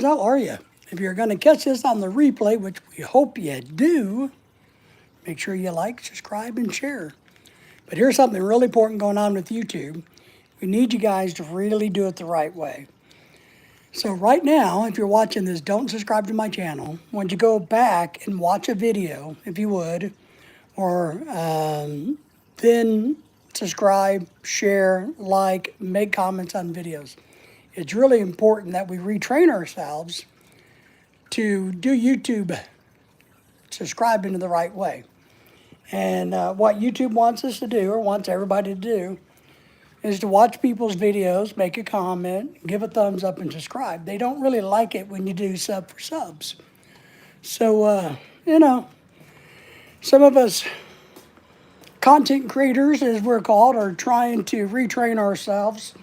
How are you? If you're going to catch this on the replay, which we hope you do, make sure you like, subscribe, and share. But here's something really important going on with YouTube. We need you guys to really do it the right way. So right now, if you're watching this, don't subscribe to my channel. When you go back and watch a video, if you would, or then subscribe, share, like, make comments on videos. It's really important that we retrain ourselves to do YouTube subscribing in the right way. And what YouTube wants us to do, or wants everybody to do, is to watch people's videos, make a comment, give a thumbs up, and subscribe. They don't really like it when you do sub for subs. So, some of us content creators, as we're called, are trying to retrain ourselves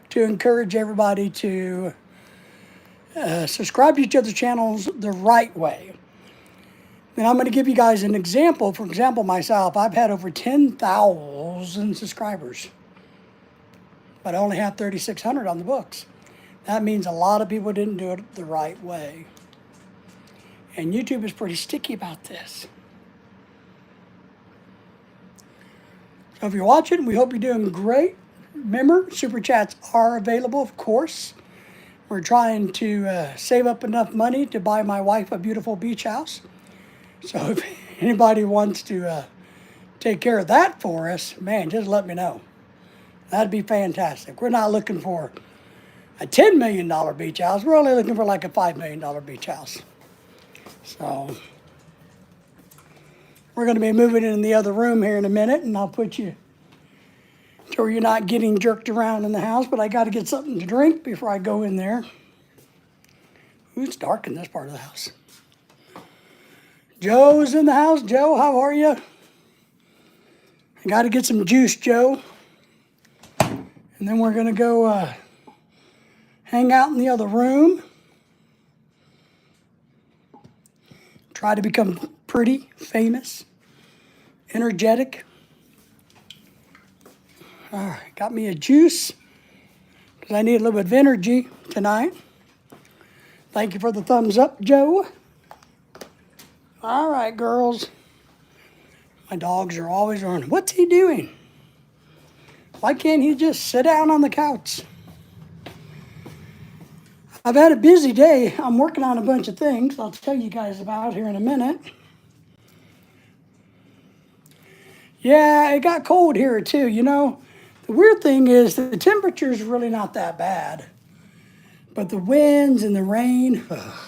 to encourage everybody to subscribe to each other's channels the right way. And I'm going to give you guys an example. For example, myself, I've had over 10,000 subscribers, but I only have 3,600 on the books. That means a lot of people didn't do it the right way. And YouTube is pretty sticky about this. So if you're watching, we hope you're doing great. Remember, Super Chats are available, of course. We're trying to save up enough money to buy my wife a beautiful beach house. So if anybody wants to take care of that for us, man, just let me know. That'd be fantastic. We're not looking for a $10 million beach house. We're only looking for like a $5 million beach house. So we're going to be moving in the other room here in a minute, and I'll put you so you're not getting jerked around in the house, but I got to get something to drink before I go in there. Ooh, it's dark in this part of the house. Joe's in the house. Joe, how are you? I got to get some juice, Joe. And then we're going to go hang out in the other room. Try to become pretty, famous, energetic. All right, got me a juice because I need a little bit of energy tonight. Thank you for the thumbs up, Joe. All right, girls. My dogs are always running. What's he doing? Why can't he just sit down on the couch? I've had a busy day. I'm working on a bunch of things I'll tell you guys about here in a minute. Yeah, it got cold here too. You know, the weird thing is the temperature's really not that bad. But the winds and the rain, ugh.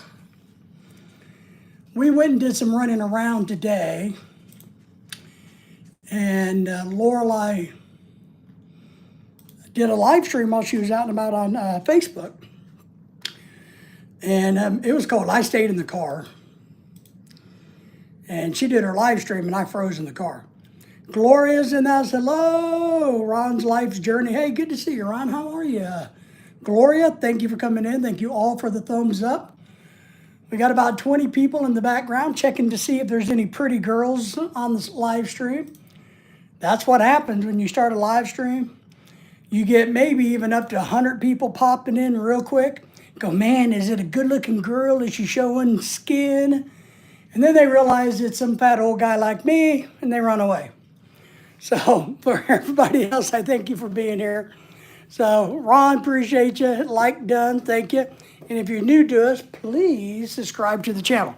We went and did some running around today. And Lorelai did a live stream while she was out and about on Facebook. And it was cold. I stayed in the car. And she did her live stream, and I froze in the car. Gloria's in the house. Hello, Ron's Life's Journey. Hey, good to see you, Ron. How are you? Gloria, thank you for coming in. Thank you all for the thumbs up. We got about 20 people in the background checking to see if there's any pretty girls on this live stream. That's what happens when you start a live stream. You get maybe even up to 100 people popping in real quick. Go, man, is it a good-looking girl? Is she showing skin? And then they realize it's some fat old guy like me, and they run away. So for everybody else, I thank you for being here. So Ron, appreciate you. Like done, thank you. And if you're new to us, please subscribe to the channel.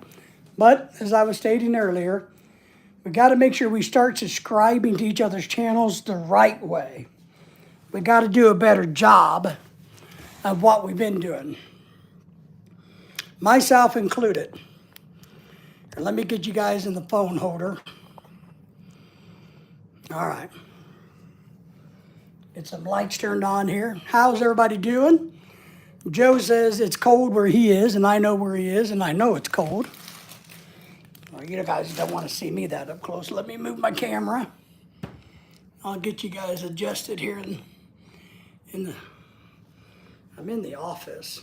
But as I was stating earlier, we got to make sure we start subscribing to each other's channels the right way. We got to do a better job of what we've been doing. Myself included. And let me get you guys in the phone holder. All right. Get some lights turned on here. How's everybody doing? Joe says it's cold where he is, and I know where he is, and I know it's cold. Well, you guys don't want to see me that up close. Let me move my camera. I'll get you guys adjusted here I'm in the office.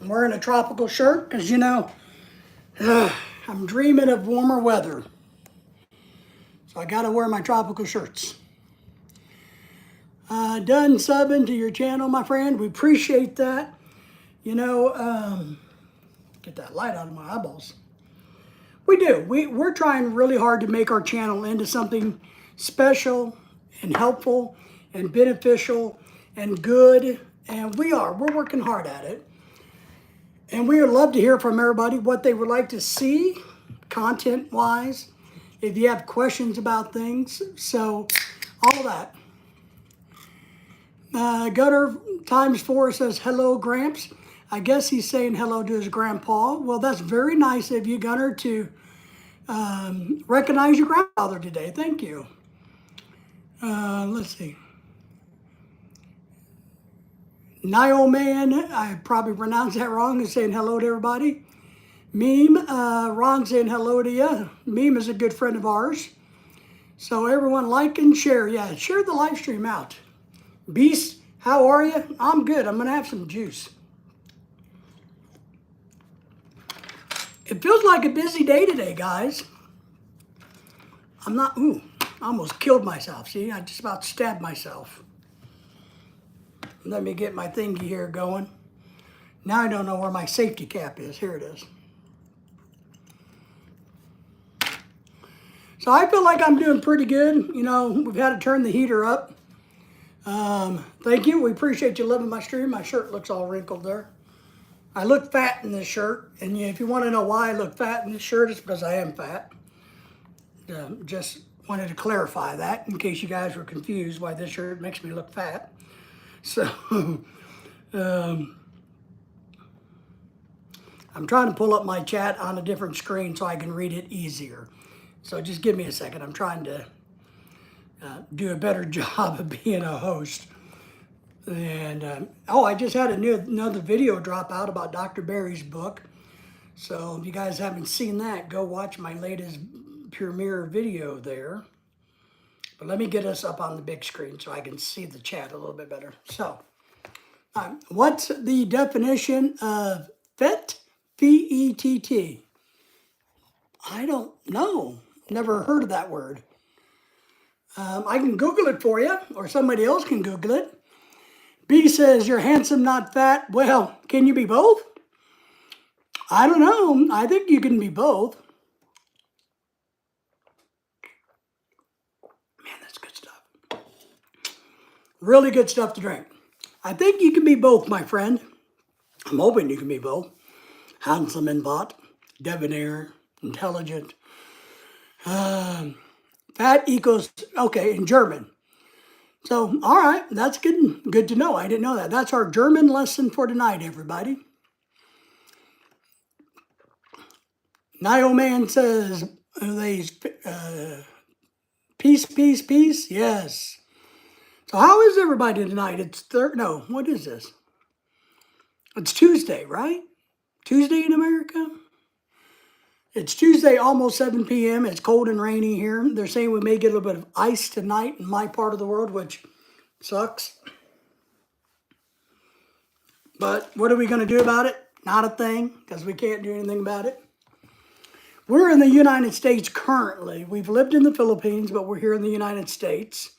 I'm wearing a tropical shirt because, you know, I'm dreaming of warmer weather. So I got to wear my tropical shirts. Done subbing to your channel, my friend. We appreciate that. You know, get that light out of my eyeballs. We do. We're trying really hard to make our channel into something special and helpful and beneficial and good. And we're working hard at it. And we would love to hear from everybody what they would like to see content-wise, if you have questions about things. So, all of that. Gunner times 4 says, hello, Gramps. I guess he's saying hello to his grandpa. Well, that's very nice of you, Gunner, to recognize your grandfather today. Thank you. Let's see. Nioman, I probably pronounced that wrong, is saying hello to everybody. Meme, Ron saying hello to you. Meme is a good friend of ours. So everyone like and share. Yeah, share the live stream out. Beast, how are you? I'm good. I'm going to have some juice. It feels like a busy day today, guys. I'm not, I almost killed myself. See, I just about stabbed myself. Let me get my thingy here going. Now I don't know where my safety cap is. Here it is. So I feel like I'm doing pretty good. You know, we've had to turn the heater up. Thank you. We appreciate you loving my stream. My shirt looks all wrinkled there. I look fat in this shirt. And if you want to know why I look fat in this shirt, it's because I am fat. Just wanted to clarify that in case you guys were confused why this shirt makes me look fat. So, I'm trying to pull up my chat on a different screen so I can read it easier. So just give me a second. I'm trying to do a better job of being a host. And, I just had another video drop out about Dr. Barry's book. So if you guys haven't seen that, go watch my latest premiere video there. But let me get us up on the big screen so I can see the chat a little bit better. So, what's the definition of FETT? F-E-T-T. I don't know. Never heard of that word. I can Google it for you, or somebody else can Google it. B says, you're handsome, not fat. Well, can you be both? I don't know. I think you can be both. Man, that's good stuff. Really good stuff to drink. I think you can be both, my friend. I'm hoping you can be both. Handsome and bot, debonair, intelligent. Fat equals, okay, in German. So, all right, that's good to know. I didn't know that. That's our German lesson for tonight, everybody. Nioman says, peace, peace, peace. Yes. So how is everybody tonight? It's no, what is this? It's Tuesday, right? Tuesday in America? It's Tuesday, almost 7 p.m. It's cold and rainy here. They're saying we may get a little bit of ice tonight in my part of the world, which sucks. But what are we going to do about it? Not a thing, because we can't do anything about it. We're in the United States currently. We've lived in the Philippines, but we're here in the United States.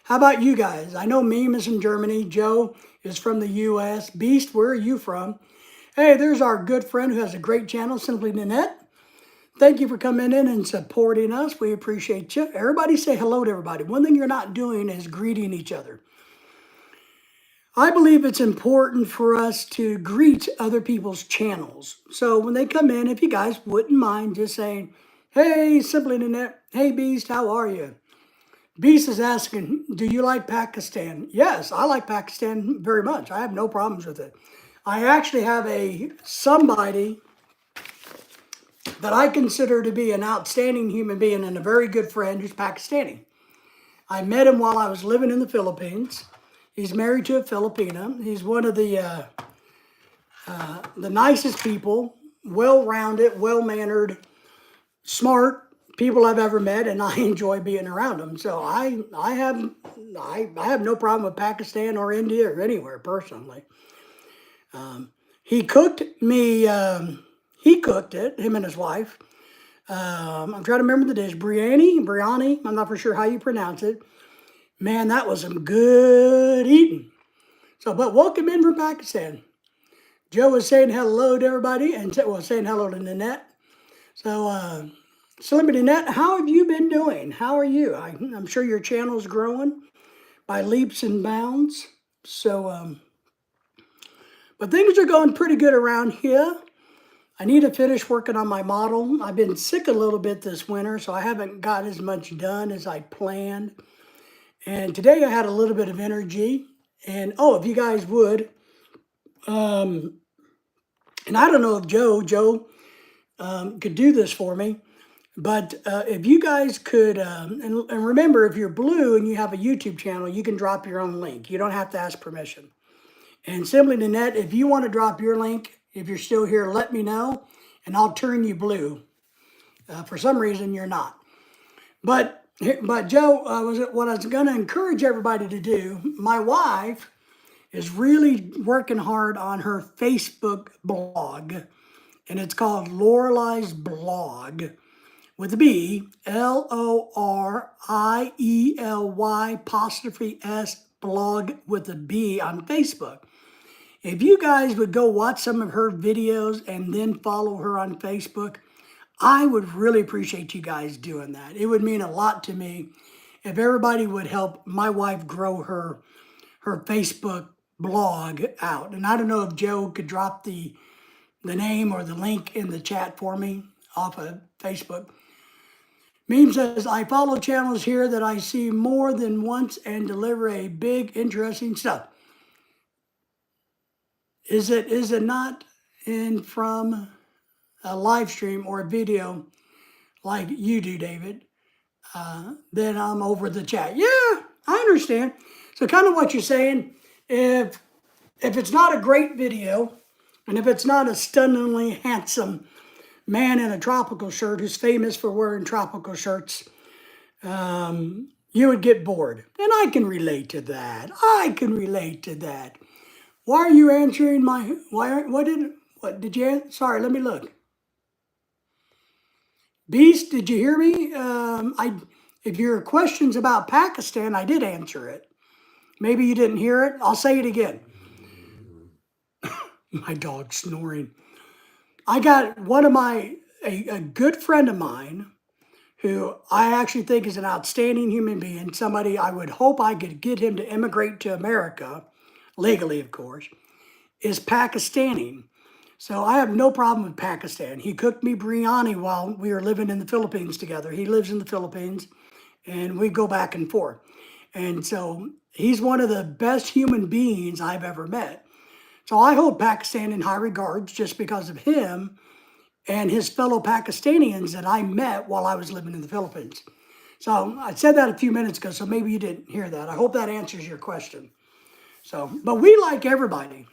How about you guys? I know Meme is in Germany. Joe is from the U.S. Beast, where are you from? Hey, there's our good friend who has a great channel, Simply Nanette. Thank you for coming in and supporting us. We appreciate you. Everybody say hello to everybody. One thing you're not doing is greeting each other. I believe it's important for us to greet other people's channels. So when they come in, if you guys wouldn't mind just saying, hey, Simply Nanette, hey, Beast, how are you? Beast is asking, do you like Pakistan? Yes, I like Pakistan very much. I have no problems with it. I actually have somebody that I consider to be an outstanding human being and a very good friend who's Pakistani. I met him while I was living in the Philippines. He's married to a Filipina. He's one of the nicest people, well-rounded, well-mannered, smart people I've ever met, and I enjoy being around them. So I have no problem with Pakistan or India or anywhere personally. He cooked me. He cooked it, him and his wife. I'm trying to remember the dish. Biryani. I'm not for sure how you pronounce it. Man, that was some good eating. So, but welcome in from Pakistan. Joe was saying hello to everybody and saying hello to Nanette. So, Celebrity Nanette, how have you been doing? How are you? I'm sure your channel's growing by leaps and bounds. So, but things are going pretty good around here. I need to finish working on my model. I've been sick a little bit this winter, so I haven't got as much done as I planned. And today I had a little bit of energy. And oh, if you guys would, and I don't know if Joe could do this for me, but if you guys could, and remember, if you're blue and you have a YouTube channel, you can drop your own link. You don't have to ask permission. And Simply Nanette, if you want to drop your link, if you're still here, let me know, and I'll turn you blue. For some reason, you're not. But Joe, what I was going to encourage everybody to do, my wife is really working hard on her Facebook blog, and it's called Lorelai's Blog with a B, LORIELY' blog with a B on Facebook. If you guys would go watch some of her videos and then follow her on Facebook, I would really appreciate you guys doing that. It would mean a lot to me if everybody would help my wife grow her Facebook blog out. And I don't know if Joe could drop the name or the link in the chat for me off of Facebook. Meme says, I follow channels here that I see more than once and deliver a big, interesting stuff. Is it not in from a live stream or a video like you do, David? Then I'm over the chat. Yeah, I understand. So kind of what you're saying, if it's not a great video, and if it's not a stunningly handsome man in a tropical shirt who's famous for wearing tropical shirts, you would get bored. And I can relate to that. Why are you answering my, what did you, sorry, let me look. Beast, did you hear me? If your question's about Pakistan, I did answer it. Maybe you didn't hear it. I'll say it again. My dog's snoring. I got a good friend of mine who I actually think is an outstanding human being, somebody I would hope I could get him to immigrate to America, legally of course, is Pakistani. So I have no problem with Pakistan. He cooked me biryani while we were living in the Philippines together. He lives in the Philippines, and we go back and forth. And so he's one of the best human beings I've ever met. So I hold Pakistan in high regards just because of him and his fellow Pakistanians that I met while I was living in the Philippines. So I said that a few minutes ago, so maybe you didn't hear that. I hope that answers your question. So, but we like everybody.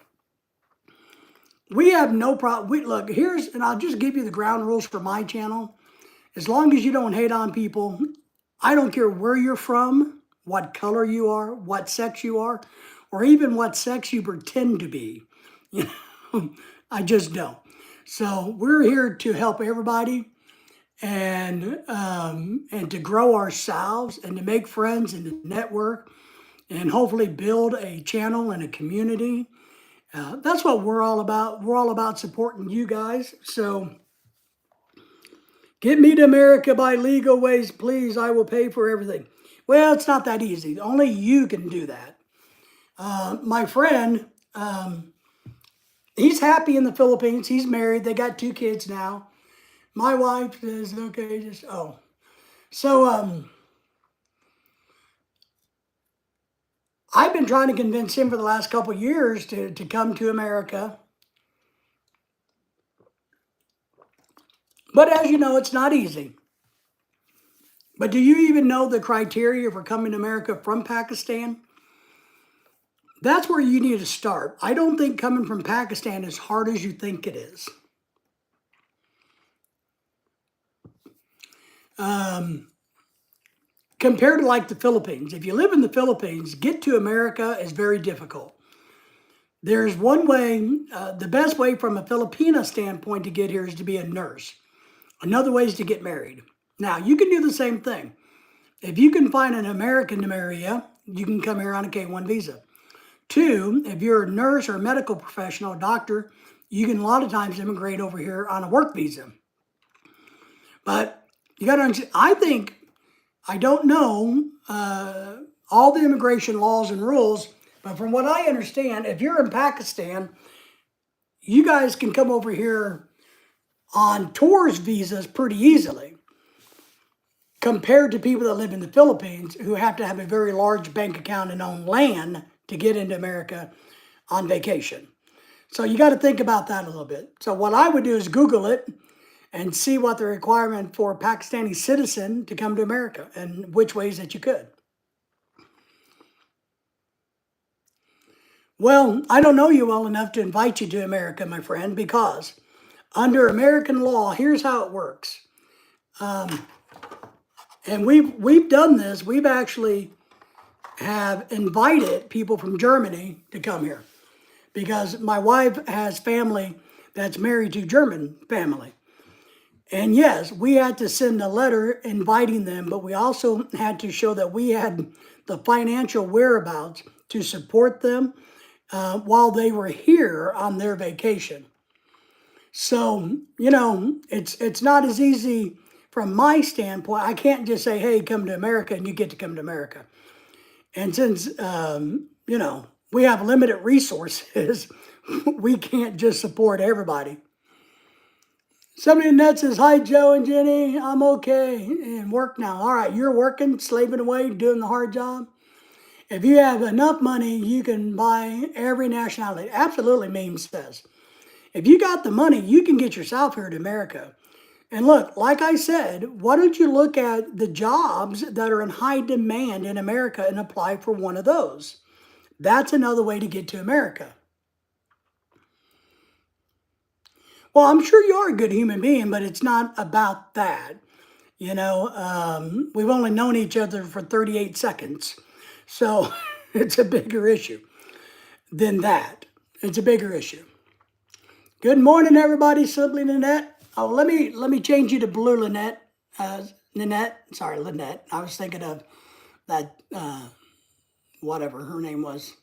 We have no problem. Look, and I'll just give you the ground rules for my channel. As long as you don't hate on people, I don't care where you're from, what color you are, what sex you are, or even what sex you pretend to be. You know, I just don't. So we're here to help everybody and to grow ourselves and to make friends and to network and hopefully build a channel and a community. That's what we're all about. We're all about supporting you guys. So get me to America by legal ways, please. I will pay for everything. Well, it's not that easy. Only you can do that. My friend, he's happy in the Philippines. He's married. They got 2 kids now. My wife says, okay, So, I've been trying to convince him for the last couple of years to come to America. But as you know, it's not easy. But do you even know the criteria for coming to America from Pakistan? That's where you need to start. I don't think coming from Pakistan is as hard as you think it is. Compared to like the Philippines. If you live in the Philippines, get to America is very difficult. There's one way, the best way from a Filipino standpoint to get here is to be a nurse. Another way is to get married. Now, you can do the same thing. If you can find an American to marry you can come here on a K-1 visa. 2, if you're a nurse or a medical professional, a doctor, you can a lot of times immigrate over here on a work visa. But you got to understand, I don't know all the immigration laws and rules, but from what I understand, if you're in Pakistan, you guys can come over here on tourist visas pretty easily compared to people that live in the Philippines who have to have a very large bank account and own land to get into America on vacation. So you got to think about that a little bit. So what I would do is Google it and see what the requirement for a Pakistani citizen to come to America and which ways that you could. Well, I don't know you well enough to invite you to America, my friend, because under American law, here's how it works. And we've done this. We've actually have invited people from Germany to come here because my wife has family that's married to German family. And yes, we had to send a letter inviting them, but we also had to show that we had the financial whereabouts to support them while they were here on their vacation. So, it's not as easy from my standpoint. I can't just say, hey, come to America and you get to come to America. And since, we have limited resources, we can't just support everybody. Somebody in the net says, hi, Joe and Jenny. I'm okay and work now. All right, you're working, slaving away, doing the hard job. If you have enough money, you can buy every nationality. Absolutely, Meme says. If you got the money, you can get yourself here to America. And look, like I said, why don't you look at the jobs that are in high demand in America and apply for one of those? That's another way to get to America. Well, I'm sure you are a good human being, but it's not about that. We've only known each other for 38 seconds. So it's a bigger issue than that. It's a bigger issue. Good morning, everybody. Simply Lynette. Oh, let me change you to blue, Lynette. Lynette. I was thinking of that, whatever her name was.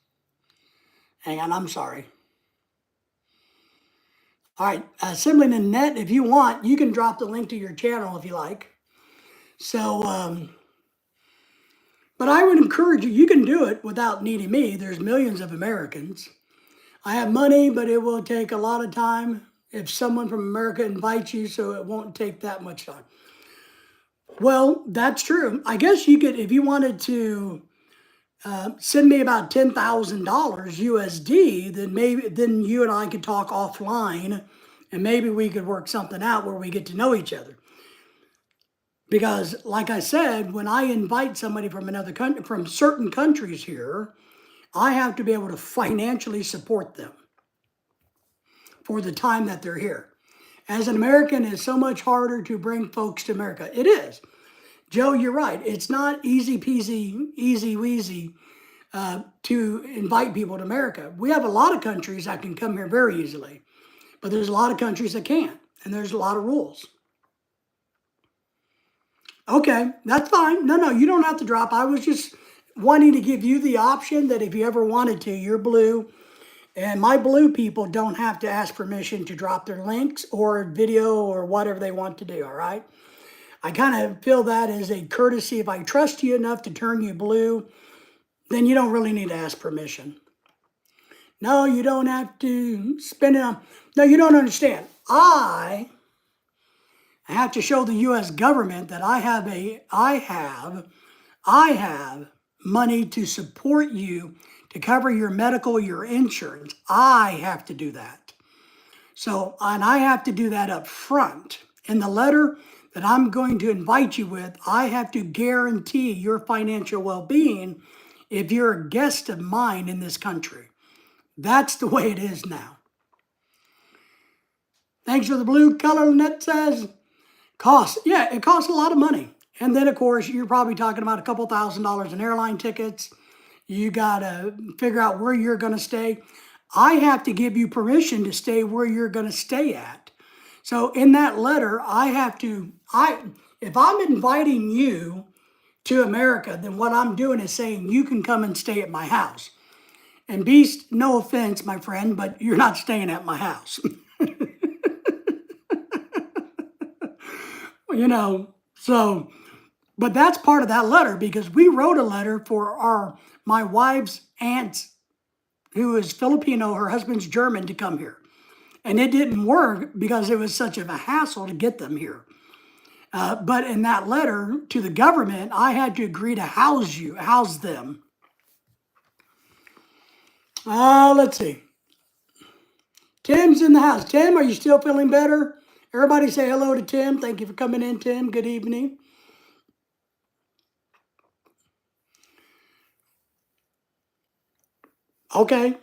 Hang on, I'm sorry. All right, Simply Lynette, if you want, you can drop the link to your channel if you like. So, but I would encourage you, you can do it without needing me. There's millions of Americans. I have money, but it will take a lot of time if someone from America invites you, so it won't take that much time. Well, that's true. I guess you could, if you wanted to send me about $10,000 USD, then you and I could talk offline, and maybe we could work something out where we get to know each other. Because, like I said, when I invite somebody from another country, from certain countries here, I have to be able to financially support them for the time that they're here. As an American, it's so much harder to bring folks to America. It is. Joe, you're right. It's not easy peasy, easy weasy to invite people to America. We have a lot of countries that can come here very easily, but there's a lot of countries that can't, and there's a lot of rules. Okay, that's fine. No, you don't have to drop. I was just wanting to give you the option that if you ever wanted to, you're blue, and my blue people don't have to ask permission to drop their links or video or whatever they want to do, all right? I kind of feel that as a courtesy. If I trust you enough to turn you blue, then you don't really need to ask permission. No, you don't have to spend it on. No, you don't understand. I have to show the U.S. government that I have money to support you to cover your medical, your insurance. I have to do that. So, and I have to do that up front. In the letter that I'm going to invite you with, I have to guarantee your financial well-being if you're a guest of mine in this country. That's the way it is now. Thanks for the blue color, Lynette says. Cost. Yeah, it costs a lot of money. And then, of course, you're probably talking about a couple $1,000s in airline tickets. You got to figure out where you're going to stay. I have to give you permission to stay where you're going to stay at. So in that letter, if I'm inviting you to America, then what I'm doing is saying you can come and stay at my house. And Beast, no offense, my friend, but you're not staying at my house. You know, so, but that's part of that letter because we wrote a letter for my wife's aunt, who is Filipino, her husband's German, to come here. And it didn't work because it was such of a hassle to get them here. But in that letter to the government, I had to agree to house them. Let's see. Tim's in the house. Tim, are you still feeling better? Everybody say hello to Tim. Thank you for coming in, Tim. Good evening. Okay.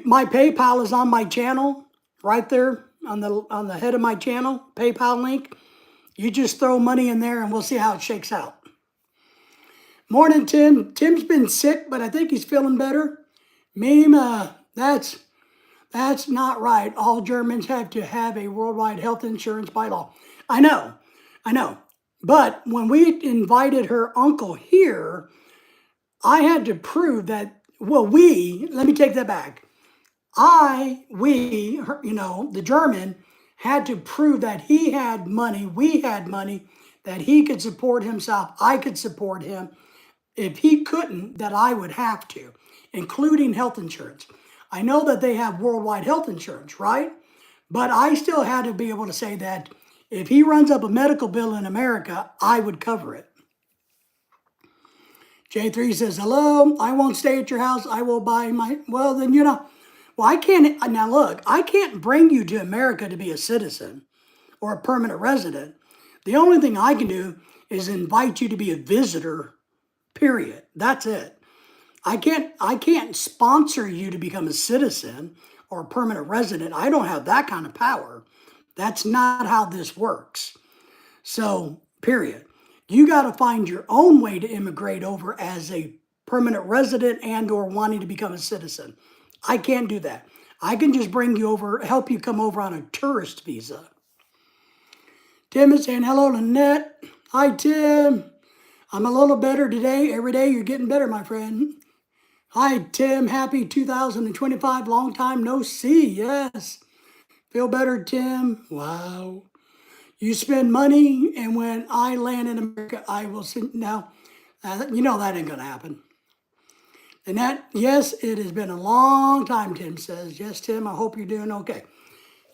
My PayPal is on my channel, right there on the head of my channel, PayPal link. You just throw money in there and we'll see how it shakes out. Morning, Tim. Tim's been sick, but I think he's feeling better. Meme, that's not right. All Germans have to have a worldwide health insurance by law. I know. But when we invited her uncle here, I had to prove that, let me take that back. The German had to prove that he had money, we had money, that he could support himself, I could support him. If he couldn't, that I would have to, including health insurance. I know that they have worldwide health insurance, right? But I still had to be able to say that if he runs up a medical bill in America, I would cover it. J3 says, hello, I won't stay at your house. I will buy well, then, I can't, now look, I can't bring you to America to be a citizen or a permanent resident. The only thing I can do is invite you to be a visitor, period. That's it. I can't sponsor you to become a citizen or a permanent resident. I don't have that kind of power. That's not how this works. So, period. You got to find your own way to immigrate over as a permanent resident and or wanting to become a citizen. I can't do that. I can just bring you over, help you come over on a tourist visa. Tim is saying, hello, Lynette. Hi, Tim. I'm a little better today. Every day you're getting better, my friend. Hi, Tim. Happy 2025. Long time no see. Yes. Feel better, Tim. Wow. You spend money, and when I land in America, I will send. Now, that ain't going to happen. And yes, it has been a long time, Tim says. Yes, Tim, I hope you're doing okay.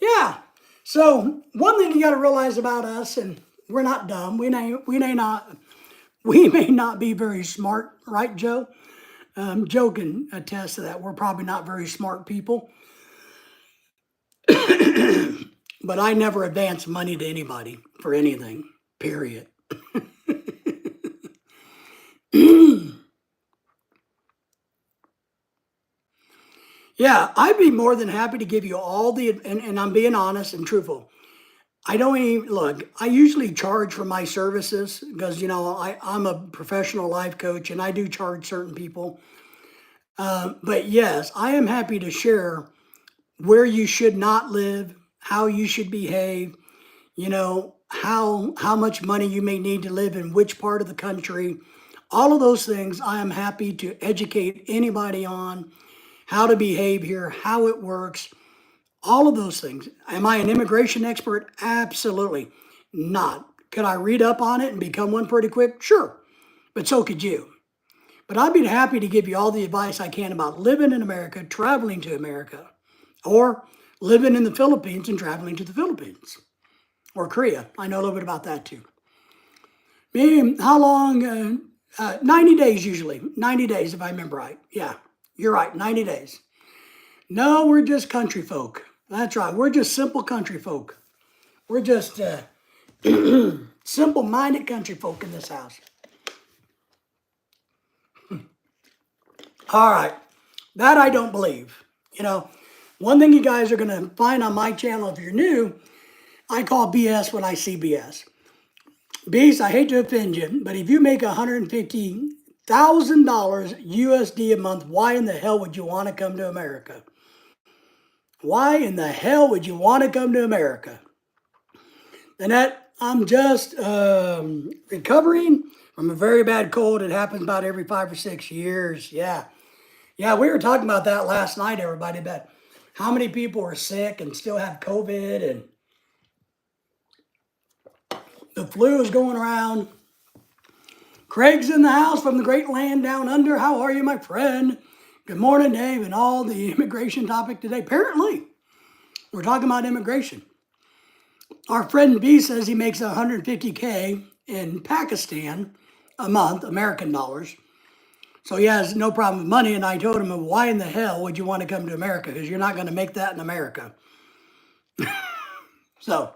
Yeah. So one thing you got to realize about us, and we're not dumb. We may not be very smart, right, Joe? Joe can attest to that. We're probably not very smart people. But I never advance money to anybody for anything, period. Yeah, I'd be more than happy to give you all and I'm being honest and truthful. I usually charge for my services because, I'm a professional life coach and I do charge certain people. But yes, I am happy to share where you should not live, how you should behave, how much money you may need to live in which part of the country. All of those things I am happy to educate anybody on, how to behave here, how it works, all of those things. Am I an immigration expert? Absolutely not. Could I read up on it and become one pretty quick? Sure, but so could you. But I'd be happy to give you all the advice I can about living in America, traveling to America, or living in the Philippines and traveling to the Philippines, or Korea. I know a little bit about that too. Maybe how long? 90 days usually. 90 days if I remember right. Yeah, you're right, 90 days. No, we're just country folk. That's right, we're just simple country folk. We're just simple-minded country folk in this house. All right, that I don't believe. One thing you guys are going to find on my channel if you're new, I call BS when I see BS. Beast, I hate to offend you, but if you make $150,000 USD a month, why in the hell would you want to come to America? Why in the hell would you want to come to America? Annette, I'm just recovering from a very bad cold. It happens about every 5 or 6 years. Yeah. Yeah, we were talking about that last night, everybody, about how many people are sick and still have COVID, and the flu is going around. Craig's in the house from the great land down under. How are you, my friend? Good morning, Dave, and all the immigration topic today. Apparently, we're talking about immigration. Our friend B says he makes 150K in Pakistan a month, American dollars. So he has no problem with money. And I told him, why in the hell would you want to come to America? Because you're not going to make that in America. So,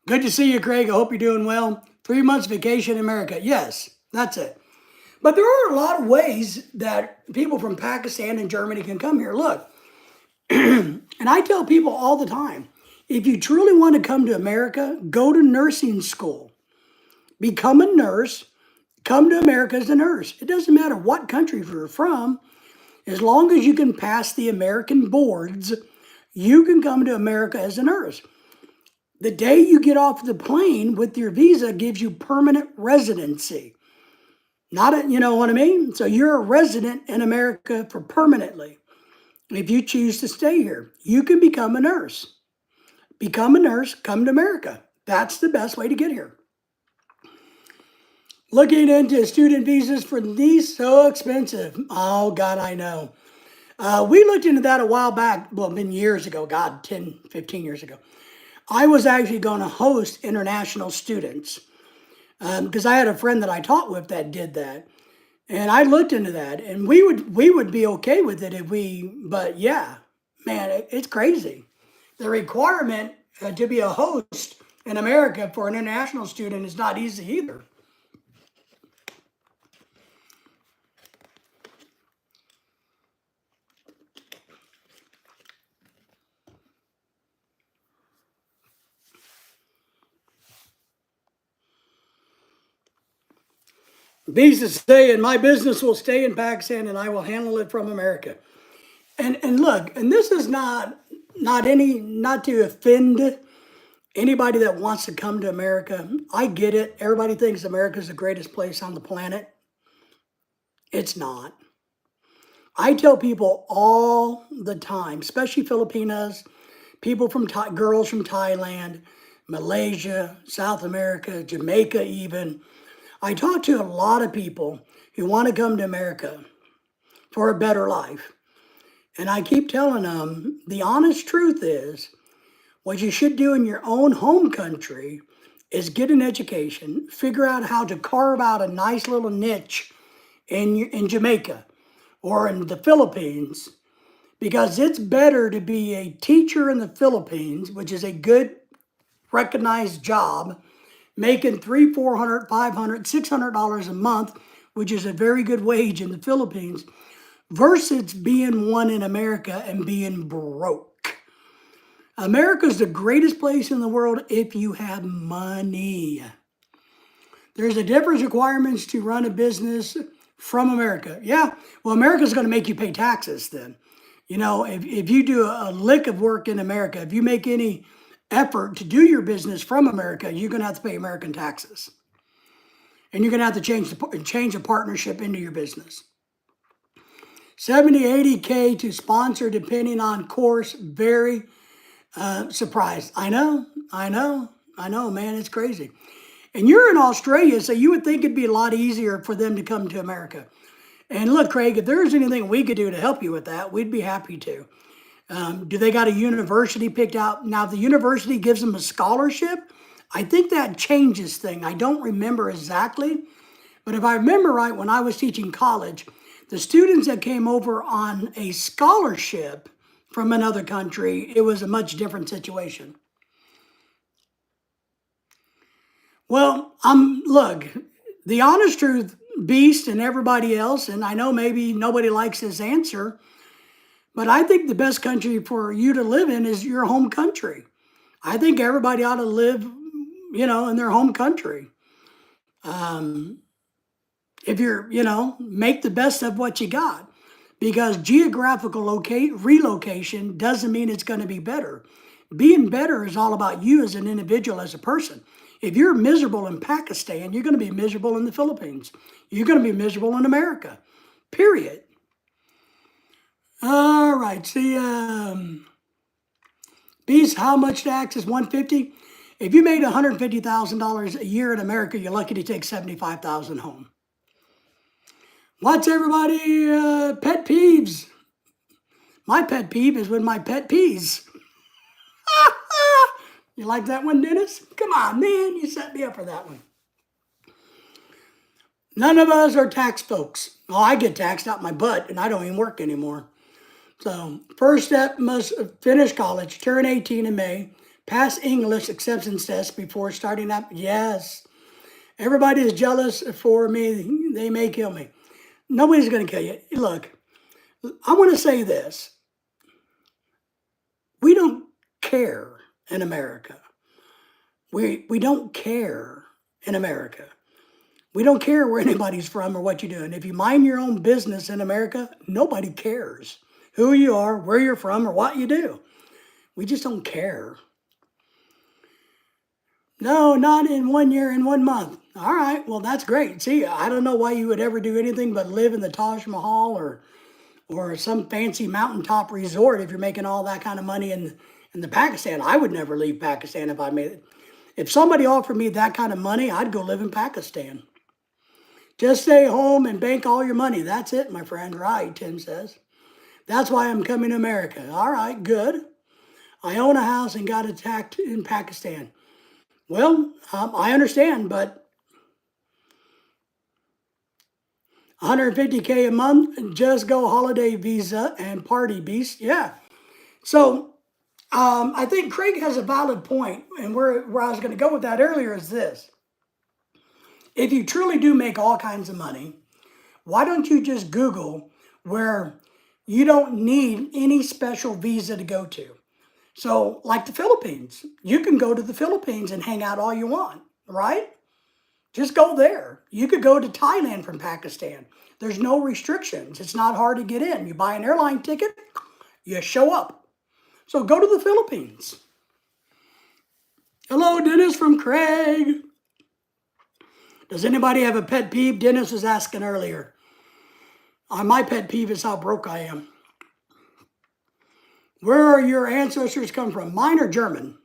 good to see you, Craig. I hope you're doing well. 3 months vacation in America. Yes, that's it. But there are a lot of ways that people from Pakistan and Germany can come here. Look, and I tell people all the time, if you truly want to come to America, go to nursing school. Become a nurse. Come to America as a nurse. It doesn't matter what country you're from. As long as you can pass the American boards, you can come to America as a nurse. The day you get off the plane with your visa gives you permanent residency. Not a, you know what I mean? So you're a resident in America for permanently. If you choose to stay here, you can become a nurse. Become a nurse, come to America. That's the best way to get here. Looking into student visas for these, so expensive. Oh, God, I know. We looked into that a while back, well, been years ago, God, 10, 15 years ago. I was actually going to host international students because I had a friend that I taught with that did that. And I looked into that, and we would be okay with it if we, but yeah, man, it's crazy. The requirement to be a host in America for an international student is not easy either. Visa saying my business will stay in Pakistan and I will handle it from America. And look, and this is not to offend anybody that wants to come to America. I get it. Everybody thinks America is the greatest place on the planet. It's not. I tell people all the time, especially Filipinas, people from girls from Thailand, Malaysia, South America, Jamaica even. I talk to a lot of people who want to come to America for a better life. And I keep telling them the honest truth is what you should do in your own home country is get an education, figure out how to carve out a nice little niche in Jamaica or in the Philippines, because it's better to be a teacher in the Philippines, which is a good recognized job, making $300, $400, $500, $600 a month, which is a very good wage in the Philippines, versus being one in America and being broke. America is the greatest place in the world if you have money. There's a different requirements to run a business from America. Yeah, well, America's going to make you pay taxes then. You know, if you do a lick of work in America, if you make any effort to do your business from America, you're going to have to pay American taxes. And you're going to have to change a partnership into your business. 70, 80K to sponsor depending on course, very surprised. I know, man, it's crazy. And you're in Australia, so you would think it'd be a lot easier for them to come to America. And look, Craig, if there's anything we could do to help you with that, we'd be happy to. Do they got a university picked out? Now, if the university gives them a scholarship, I think that changes things. I don't remember exactly, but if I remember right, when I was teaching college, the students that came over on a scholarship from another country, it was a much different situation. Well, look, the honest truth, Beast and everybody else, and I know maybe nobody likes this answer, but I think the best country for you to live in is your home country. I think everybody ought to live, in their home country. If you're, make the best of what you got, because geographical relocation doesn't mean it's going to be better. Being better is all about you as an individual, as a person. If you're miserable in Pakistan, you're going to be miserable in the Philippines. You're going to be miserable in America, period. All right. See, Beast, how much tax is 150? If you made $150,000 a year in America, you're lucky to take 75,000 home. What's everybody pet peeves? My pet peeve is when my pet pees. You like that one, Dennis? Come on, man, you set me up for that one. None of us are tax folks. Oh, I get taxed out my butt, and I don't even work anymore. So, first step must finish college, turn 18 in May, pass English acceptance test before starting up. Yes, everybody is jealous for me. They may kill me. Nobody's going to kill you. Look, I want to say this. We don't care in America. We don't care in America. We don't care where anybody's from or what you're doing. If you mind your own business in America, nobody cares who you are, where you're from, or what you do. We just don't care. No, not in 1 year, in 1 month. All right, well, that's great. See, I don't know why you would ever do anything but live in the Taj Mahal or some fancy mountaintop resort if you're making all that kind of money in the Pakistan. I would never leave Pakistan if I made it. If somebody offered me that kind of money, I'd go live in Pakistan. Just stay home and bank all your money. That's it, my friend. Right, Tim says. That's why I'm coming to America. All right, good. I own a house and got attacked in Pakistan. Well, I understand, but 150K a month, just go holiday visa and party beast. Yeah. So I think Craig has a valid point, and where I was going to go with that earlier is this. If you truly do make all kinds of money, why don't you just Google where you don't need any special visa to go to? So, like the Philippines, you can go to the Philippines and hang out all you want, right? Just go there. You could go to Thailand from Pakistan. There's no restrictions. It's not hard to get in. You buy an airline ticket, you show up. So go to the Philippines. Hello, Dennis from Craig. Does anybody have a pet peeve? Dennis was asking earlier. My pet peeve is how broke I am. Where are your ancestors come from? Mine are German.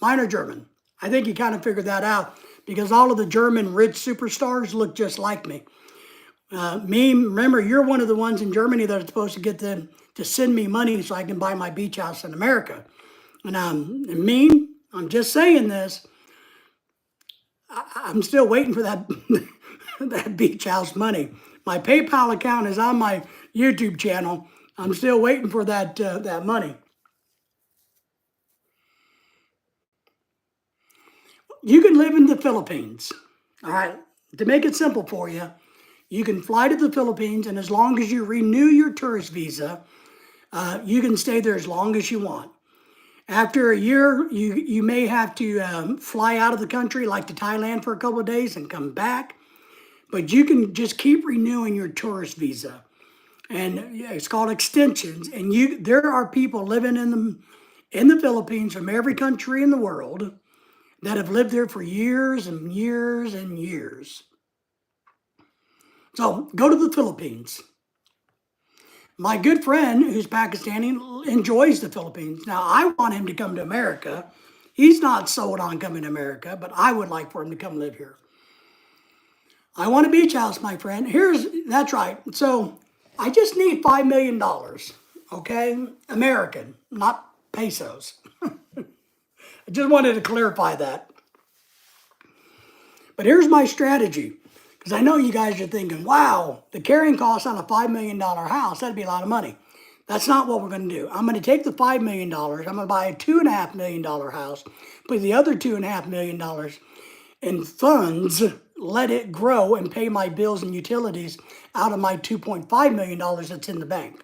Mine are German. I think you kind of figured that out because all of the German rich superstars look just like me. Remember, you're one of the ones in Germany that are supposed to get them to send me money so I can buy my beach house in America. And I'm just saying this. I'm still waiting for that that beach house money. My PayPal account is on my YouTube channel. I'm still waiting for that money. You can live in the Philippines. All right. To make it simple for you, you can fly to the Philippines, and as long as you renew your tourist visa, you can stay there as long as you want. After a year, you may have to fly out of the country, like to Thailand for a couple of days and come back. But you can just keep renewing your tourist visa. And it's called extensions. And there are people living in the Philippines from every country in the world that have lived there for years and years and years. So go to the Philippines. My good friend, who's Pakistani, enjoys the Philippines. Now, I want him to come to America. He's not sold on coming to America, but I would like for him to come live here. I want a beach house, my friend. That's right. So I just need $5 million, okay? American, not pesos. I just wanted to clarify that. But here's my strategy, because I know you guys are thinking, wow, the carrying cost on a $5 million house, that'd be a lot of money. That's not what we're going to do. I'm going to take the $5 million, I'm going to buy a $2.5 million house, put the other $2.5 million in funds, let it grow and pay my bills and utilities out of my $2.5 million that's in the bank.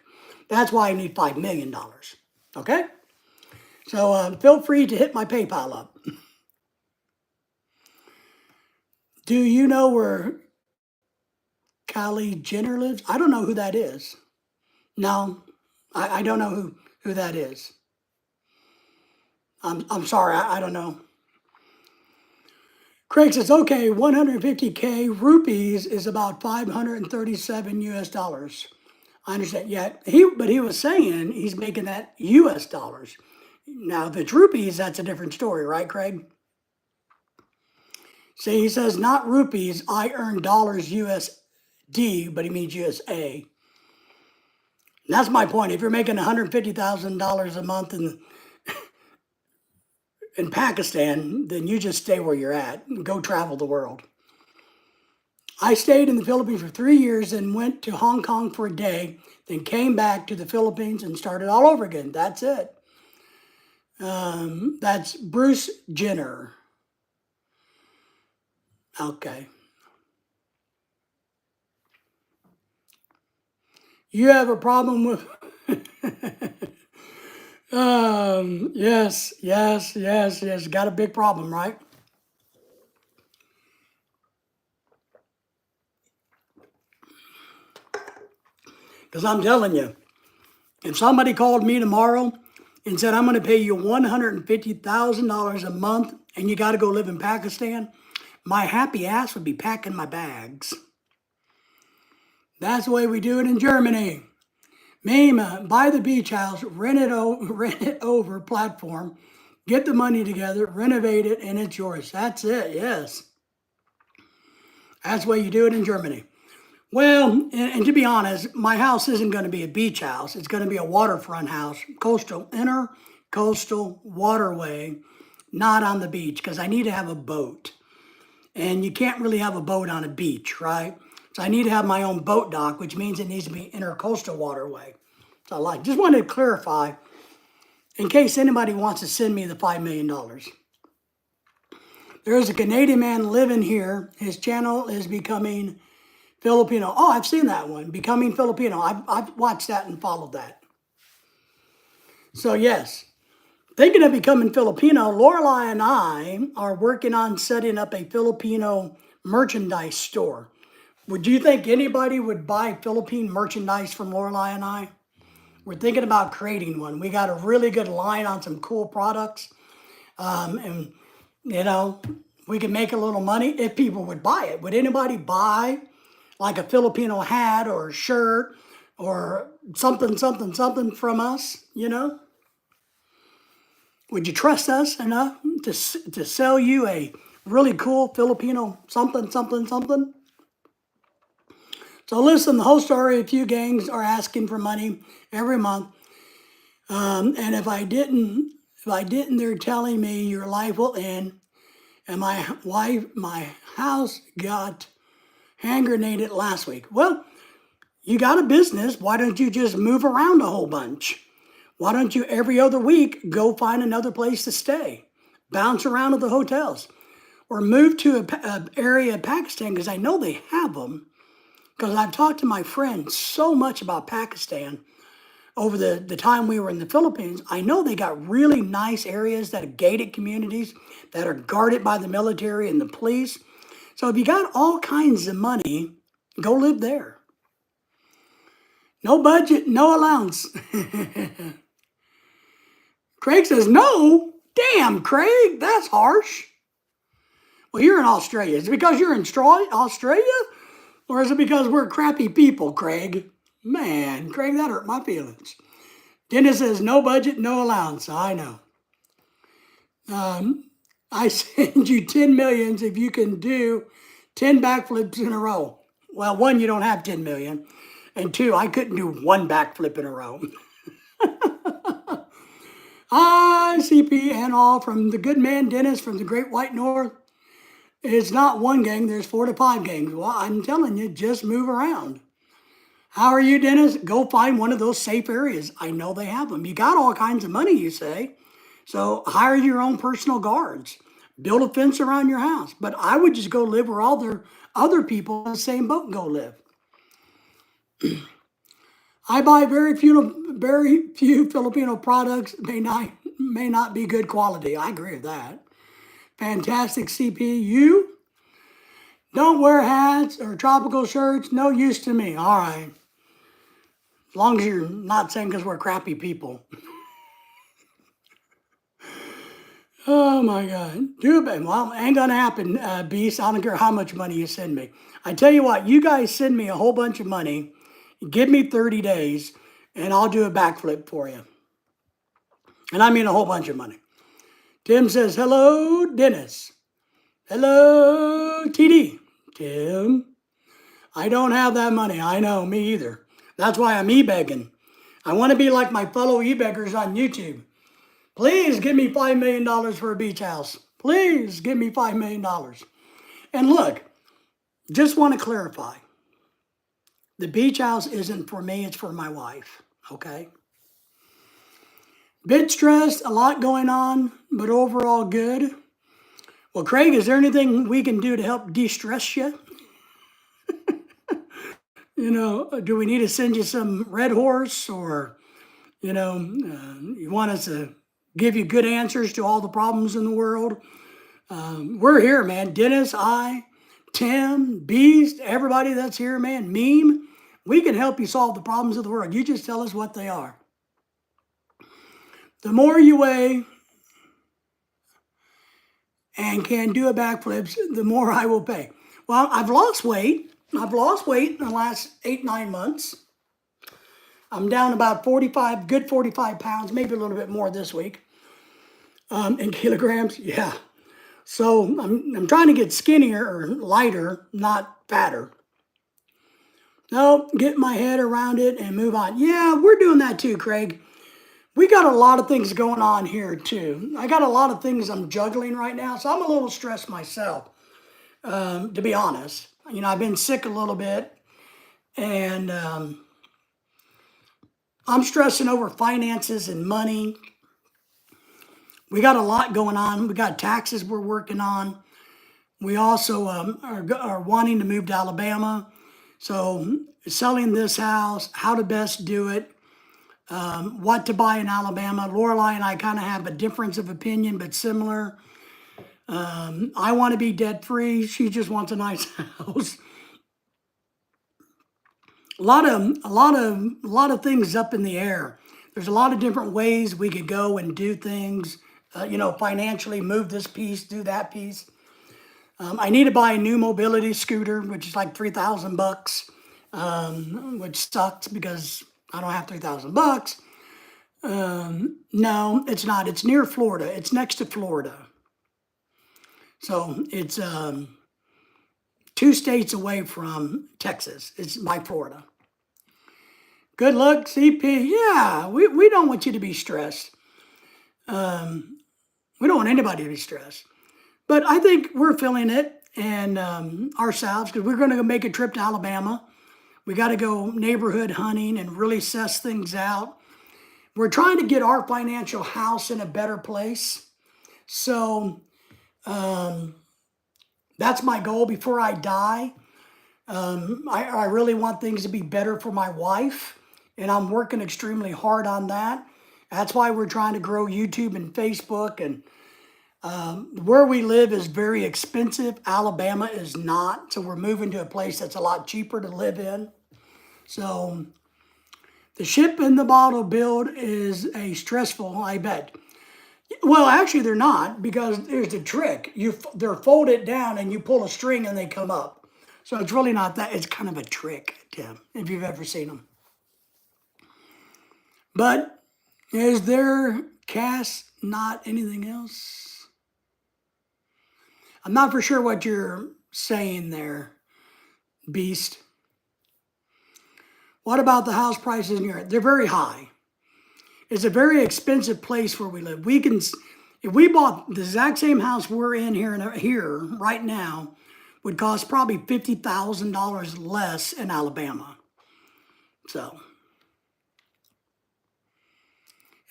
That's why I need $5 million, okay? So feel free to hit my PayPal up. Do you know where Kylie Jenner lives? I don't know who that is. No, I don't know who that is. I'm sorry, I don't know. Craig says, okay, 150K rupees is about 537 US dollars. I understand. Yeah, but he was saying he's making that U.S. dollars. Now, if it's rupees, that's a different story, right, Craig? See, he says not rupees. I earn dollars USD, but he means USA. That's my point. If you're making $150,000 a month in Pakistan, then you just stay where you're at and go travel the world. I stayed in the Philippines for 3 years and went to Hong Kong for a day, then came back to the Philippines and started all over again. That's it. That's Bruce Jenner. Okay. You have a problem with. Yes. Got a big problem, right? Because I'm telling you, if somebody called me tomorrow and said, I'm going to pay you $150,000 a month and you got to go live in Pakistan, my happy ass would be packing my bags. That's the way we do it in Germany. Meme, buy the beach house, rent it over platform, get the money together, renovate it, and it's yours. That's it, yes. That's the way you do it in Germany. Well, and to be honest, my house isn't going to be a beach house. It's going to be a waterfront house, inner coastal waterway, not on the beach, because I need to have a boat. And you can't really have a boat on a beach, right? So I need to have my own boat dock, which means it needs to be intercoastal waterway. So I just wanted to clarify, in case anybody wants to send me the $5 million. There's a Canadian man living here. His channel is Becoming Filipino. Oh, I've seen that one, Becoming Filipino. I've watched that and followed that. So yes, thinking of becoming Filipino, Lorelai and I are working on setting up a Filipino merchandise store. Would you think anybody would buy Philippine merchandise from Lorelai and I? We're thinking about creating one. We got a really good line on some cool products. And, we can make a little money if people would buy it. Would anybody buy like a Filipino hat or a shirt or something from us, Would you trust us enough to sell you a really cool Filipino something? So listen, the whole story, a few gangs are asking for money every month. And if I didn't, they're telling me your life will end. And my house got hand grenaded last week. Well, you got a business. Why don't you just move around a whole bunch? Why don't you every other week go find another place to stay? Bounce around at the hotels. Or move to an area of Pakistan, because I know they have them. Because I've talked to my friends so much about Pakistan over the time we were in the Philippines. I know they got really nice areas that are gated communities that are guarded by the military and the police. So if you got all kinds of money, go live there. No budget, no allowance. Craig says, no? Damn, Craig, that's harsh. Well, you're in Australia. Is it because you're in Australia? Or is it because we're crappy people, Craig? Man, Craig, that hurt my feelings. Dennis says, no budget, no allowance. I know. I send you 10 millions if you can do 10 backflips in a row. Well, one, you don't have 10 million. And two, I couldn't do one backflip in a row. Hi, CP and all from the good man Dennis from the Great White North. It's not one gang, there's 4 to 5 gangs. Well, I'm telling you, just move around. How are you, Dennis? Go find one of those safe areas. I know they have them. You got all kinds of money, you say. So hire your own personal guards. Build a fence around your house. But I would just go live where all the other people in the same boat go live. I buy very few Filipino products. May not be good quality. I agree with that. Fantastic CP. You don't wear hats or tropical shirts. No use to me. All right. As long as you're not saying because we're crappy people. Oh my God. Do it. Well, ain't gonna happen, Beast. I don't care how much money you send me. I tell you what, you guys send me a whole bunch of money Give me 30 days and I'll do a backflip for you. And I mean a whole bunch of money. Tim says, hello, Dennis. Hello, TD. Tim, I don't have that money. I know, me either. That's why I'm e-begging. I want to be like my fellow e-beggars on YouTube. Please give me $5 million for a beach house. Please give me $5 million. And look, just want to clarify. The beach house isn't for me, it's for my wife, okay? Bit stressed, a lot going on, but overall good. Well, Craig, is there anything we can do to help de-stress you? Do we need to send you some Red Horse, or, you want us to give you good answers to all the problems in the world? We're here, man. Dennis, Tim, Beast, everybody that's here, man. Meme. We can help you solve the problems of the world. You just tell us what they are. The more you weigh and can do a backflips, the more I will pay. Well, I've lost weight. I've lost weight in the last 8-9 months. I'm down about 45 pounds, maybe a little bit more this week. In kilograms, yeah. So I'm trying to get skinnier or lighter, not fatter. No, get my head around it and move on. Yeah, we're doing that too, Craig. We got a lot of things going on here too. I got a lot of things I'm juggling right now, so I'm a little stressed myself, to be honest. I've been sick a little bit, and I'm stressing over finances and money. We got a lot going on. We got taxes we're working on. We also are wanting to move to Alabama. So selling this house, how to best do it, what to buy in Alabama. Lorelai and I kind of have a difference of opinion, but similar. I want to be debt free. She just wants a nice house. A lot of things up in the air. There's a lot of different ways we could go and do things. Financially, move this piece, do that piece. I need to buy a new mobility scooter, which is like $3,000, which sucks because I don't have $3,000. No, it's not. It's near Florida. It's next to Florida. So it's 2 states away from Texas. It's by Florida. Good luck, CP. Yeah, we don't want you to be stressed. We don't want anybody to be stressed. But I think we're feeling it, and ourselves, because we're going to make a trip to Alabama. We got to go neighborhood hunting and really suss things out. We're trying to get our financial house in a better place. So that's my goal before I die. I really want things to be better for my wife, and I'm working extremely hard on that. That's why we're trying to grow YouTube and Facebook, and where we live is very expensive. Alabama is not, so we're moving to a place that's a lot cheaper to live in. So the ship in the bottle build is a stressful, I bet. Well, actually they're not, because there's a trick. They're folded down and you pull a string and they come up. So it's really not that. It's kind of a trick, Tim, if you've ever seen them. But is there cast, not anything else? I'm not for sure what you're saying there, Beast. What about the house prices in Europe? They're very high. It's a very expensive place where we live. If we bought the exact same house we're in here right now, would cost probably $50,000 less in Alabama. So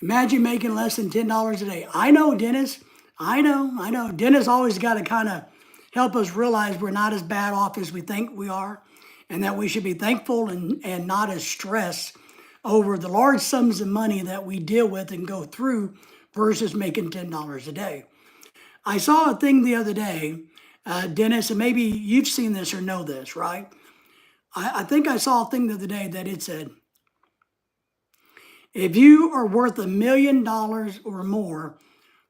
imagine making less than $10 a day. I know, Dennis. I know. Dennis always got to kind of help us realize we're not as bad off as we think we are, and that we should be thankful and not as stressed over the large sums of money that we deal with and go through versus making $10 a day. I saw a thing the other day, Dennis, and maybe you've seen this or know this, right? I think I saw a thing the other day that it said, if you are worth $1 million or more,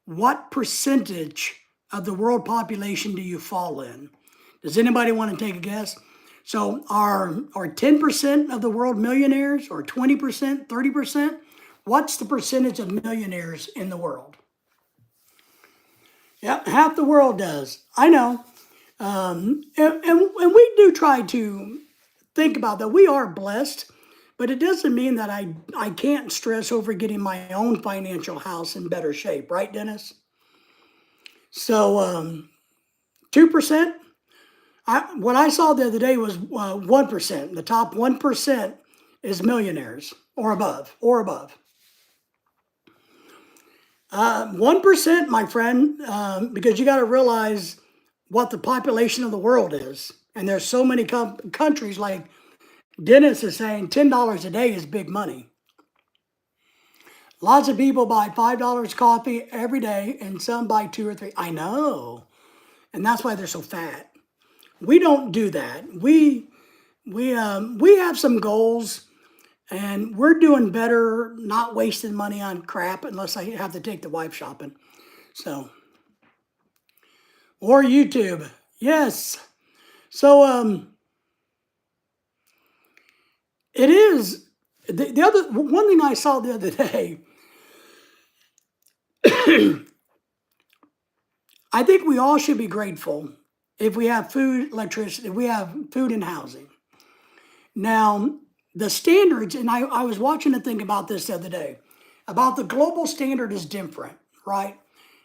what percentage of the world population do you fall in? Does anybody want to take a guess? So are 10% of the world millionaires, or 20%, 30%? What's the percentage of millionaires in the world? Yep, half the world does. I know. And we do try to think about that. We are blessed, but it doesn't mean that I can't stress over getting my own financial house in better shape, right, Dennis? So 2%. What I saw the other day was 1%. The top 1% is millionaires or above, or above. 1%, my friend, because you got to realize what the population of the world is. And there's so many countries, like Dennis is saying, $10 a day is big money. Lots of people buy $5 coffee every day, and some buy 2 or 3. I know. And that's why they're so fat. We don't do that. We have some goals, and we're doing better not wasting money on crap unless I have to take the wife shopping. So, or YouTube. Yes. So it is the other one thing I saw the other day. I think we all should be grateful if we have food, electricity, if we have food and housing. Now, the standards, and I was watching a thing about this the other day, about the global standard is different, right?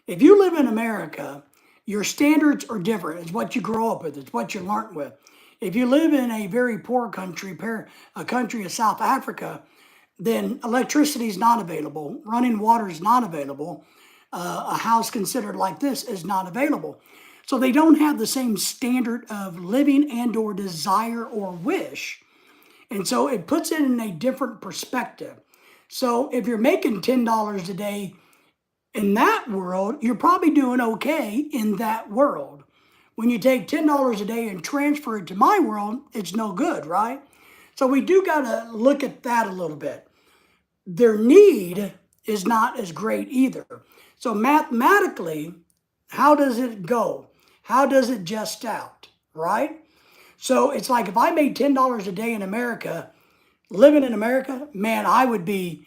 If you live in America, your standards are different. It's what you grow up with. It's what you learn with. If you live in a very poor country, a country of South Africa, then electricity is not available. Running water is not available. A house considered like this is not available. So they don't have the same standard of living and or desire or wish. And so it puts it in a different perspective. So if you're making $10 a day in that world, you're probably doing okay in that world. When you take $10 a day and transfer it to my world, it's no good, right? So we do got to look at that a little bit. Their need is not as great either. So mathematically, how does it go? How does it just out, right? So it's like if I made $10 a day in America, living in America, man, I would be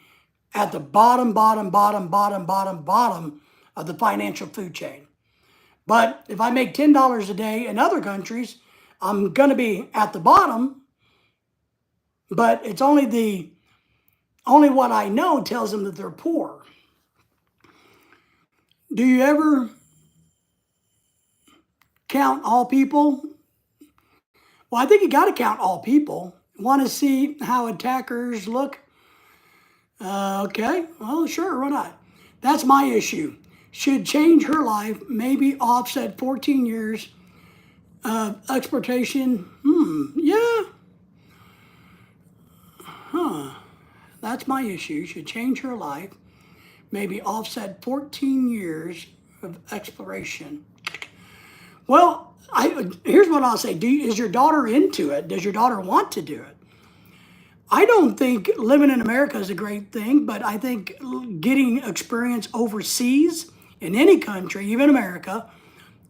at the bottom of the financial food chain. But if I make $10 a day in other countries, I'm going to be at the bottom. But it's only what I know tells them that they're poor. Do you ever count all people? Well, I think you got to count all people. Want to see how attackers look? Okay, well, sure, why not? That's my issue. Should change her life, maybe offset 14 years of exploitation. Yeah. That's my issue. Should change her life, maybe offset 14 years of exploration. Well, here's what I'll say. Is your daughter into it? Does your daughter want to do it? I don't think living in America is a great thing, but I think getting experience overseas in any country, even America,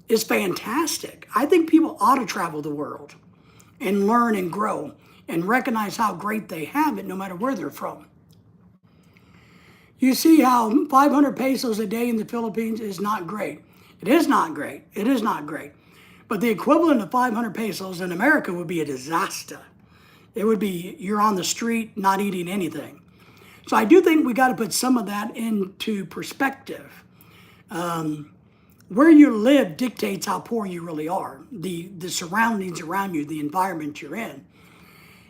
is fantastic. I think people ought to travel the world and learn and grow and recognize how great they have it no matter where they're from. You see how 500 pesos a day in the Philippines is not great. It is not great. It is not great. But the equivalent of 500 pesos in America would be a disaster. It would be you're on the street not eating anything. So I do think we got to put some of that into perspective. Where you live dictates how poor you really are. The surroundings around you, the environment you're in.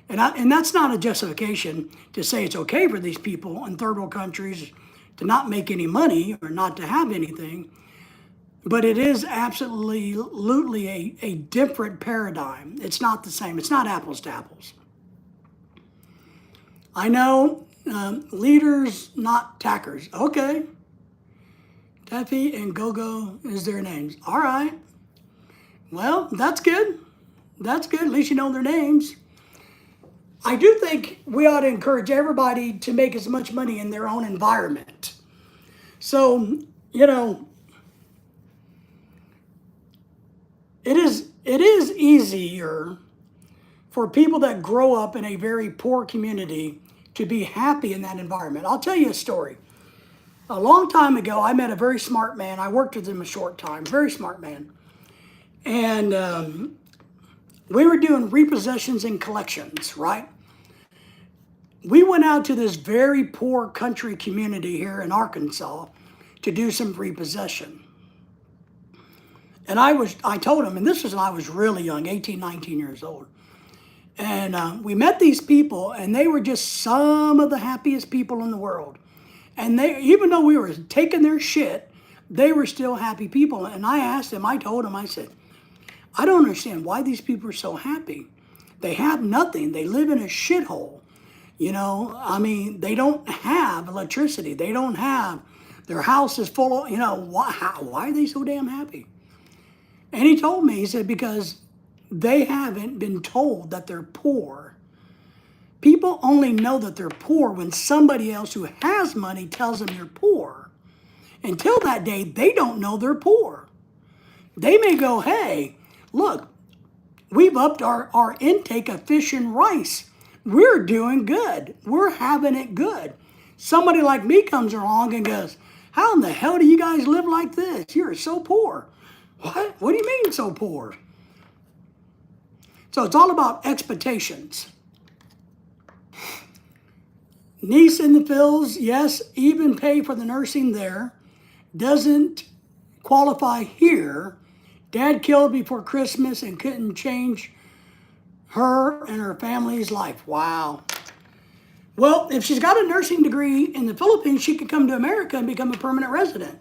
And that's not a justification to say it's okay for these people in third world countries to not make any money or not to have anything. But it is absolutely a different paradigm. It's not the same. It's not apples to apples. I know leaders, not tackers. Okay. Taffy and Gogo is their names. All right. Well, that's good. That's good. At least you know their names. I do think we ought to encourage everybody to make as much money in their own environment. So, it is easier for people that grow up in a very poor community to be happy in that environment. I'll tell you a story. A long time ago, I met a very smart man. I worked with him a short time, very smart man. And we were doing repossessions and collections, right? We went out to this very poor country community here in Arkansas to do some repossession. And I told him, and this was when I was really young, 18, 19 years old. And we met these people, and they were just some of the happiest people in the world. And they, even though we were taking their shit, they were still happy people. And I asked them, I told them, I said, I don't understand why these people are so happy. They have nothing. They live in a shithole. You know, I mean, they don't have electricity. They don't have, their house is full of, you know, why are they so damn happy? And he told me, he said, because they haven't been told that they're poor. People only know that they're poor when somebody else who has money tells them you're poor. Until that day, they don't know they're poor. They may go, hey, look, we've upped our intake of fish and rice. We're doing good. We're having it good. Somebody like me comes along and goes, how in the hell do you guys live like this? You're so poor. What? What do you mean so poor? So it's all about expectations. Niece in the Phils, yes, even pay for the nursing there. Doesn't qualify here. Dad killed before Christmas and couldn't change her and her family's life. Wow. Well, if she's got a nursing degree in the Philippines, she could come to America and become a permanent resident.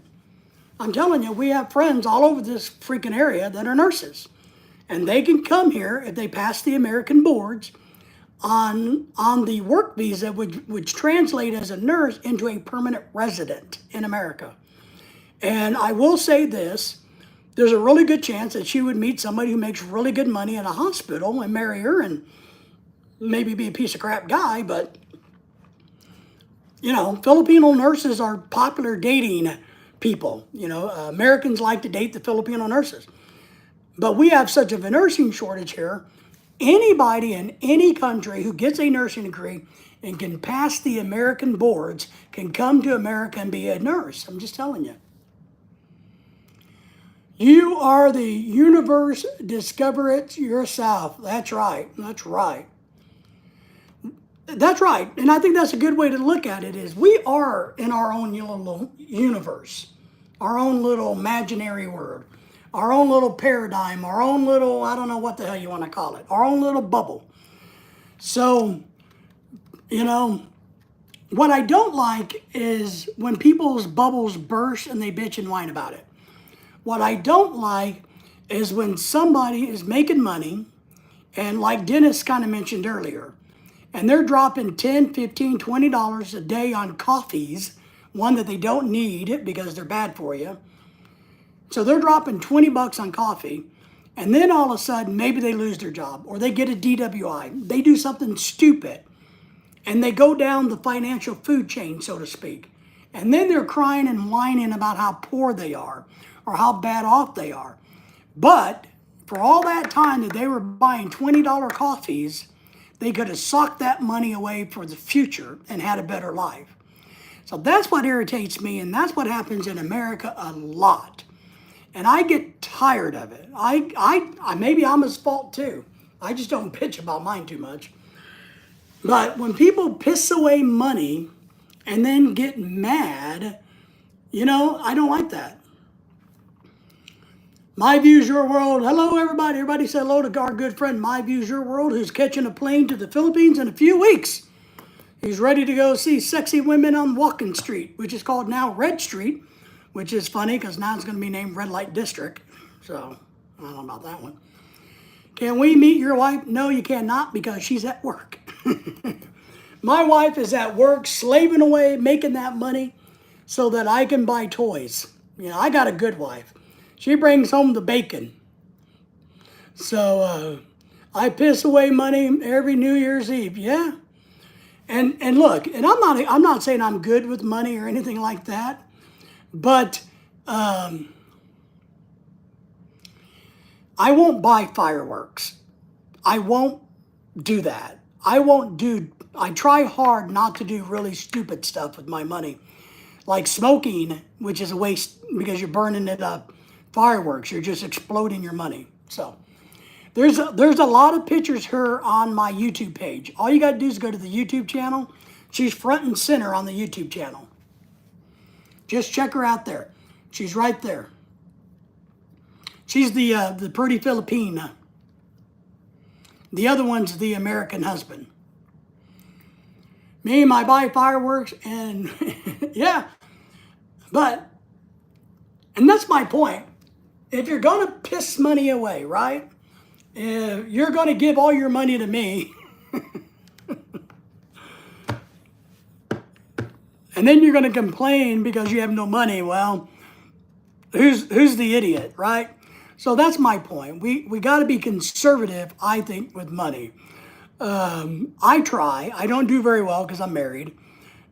I'm telling you, we have friends all over this freaking area that are nurses. And they can come here if they pass the American boards on the work visa, which translate as a nurse into a permanent resident in America. And I will say this, there's a really good chance that she would meet somebody who makes really good money in a hospital and marry her and maybe be a piece of crap guy, but, you know, Filipino nurses are popular dating people. You know, Americans like to date the Filipino nurses. But we have such a nursing shortage here. Anybody in any country who gets a nursing degree and can pass the American boards can come to America and be a nurse. I'm just telling you. You are the universe, discover it yourself. That's right, that's right. That's right, and I think that's a good way to look at it is we are in our own little universe, our own little imaginary world, our own little paradigm, our own little, I don't know what the hell you want to call it, our own little bubble. So, you know, what I don't like is when people's bubbles burst and they bitch and whine about it. What I don't like is when somebody is making money, and like Dennis kind of mentioned earlier, and they're dropping $10, $15, $20 a day on coffees, one that they don't need because they're bad for you. So they're dropping 20 bucks on coffee, and then all of a sudden, maybe they lose their job, or they get a DWI. They do something stupid, and they go down the financial food chain, so to speak. And then they're crying and whining about how poor they are, or how bad off they are. But for all that time that they were buying $20 coffees, they could have socked that money away for the future and had a better life. So that's what irritates me, and that's what happens in America a lot. And I get tired of it. I maybe I'm his fault too. I just don't bitch about mine too much. But when people piss away money and then get mad, you know, I don't like that. My Views Your World. Hello, everybody. Everybody say hello to our good friend, My Views Your World, who's catching a plane to the Philippines in a few weeks. He's ready to go see sexy women on Walking Street, which is called now Red Street, which is funny because now it's going to be named Red Light District. So, I don't know about that one. Can we meet your wife? No, you cannot because she's at work. My wife is at work slaving away, making that money so that I can buy toys. You know, I got a good wife. She brings home the bacon. So I piss away money every New Year's Eve. Yeah. And look, and I'm not saying I'm good with money or anything like that, but I won't buy fireworks. I won't do that. I try hard not to do really stupid stuff with my money, like smoking, which is a waste because you're burning it up. Fireworks, you're just exploding your money. So there's a lot of pictures of her on my YouTube page. All you got to do is go to the YouTube channel. She's front and center on the YouTube channel. Just check her out there. She's right there. She's the pretty Filipina. The other one's the American husband. Me, I buy fireworks and yeah, and that's my point. If you're going to piss money away, right? If you're going to give all your money to me, and then you're going to complain because you have no money, well, who's the idiot, right? So that's my point. We got to be conservative, I think, with money. I try. I don't do very well because I'm married,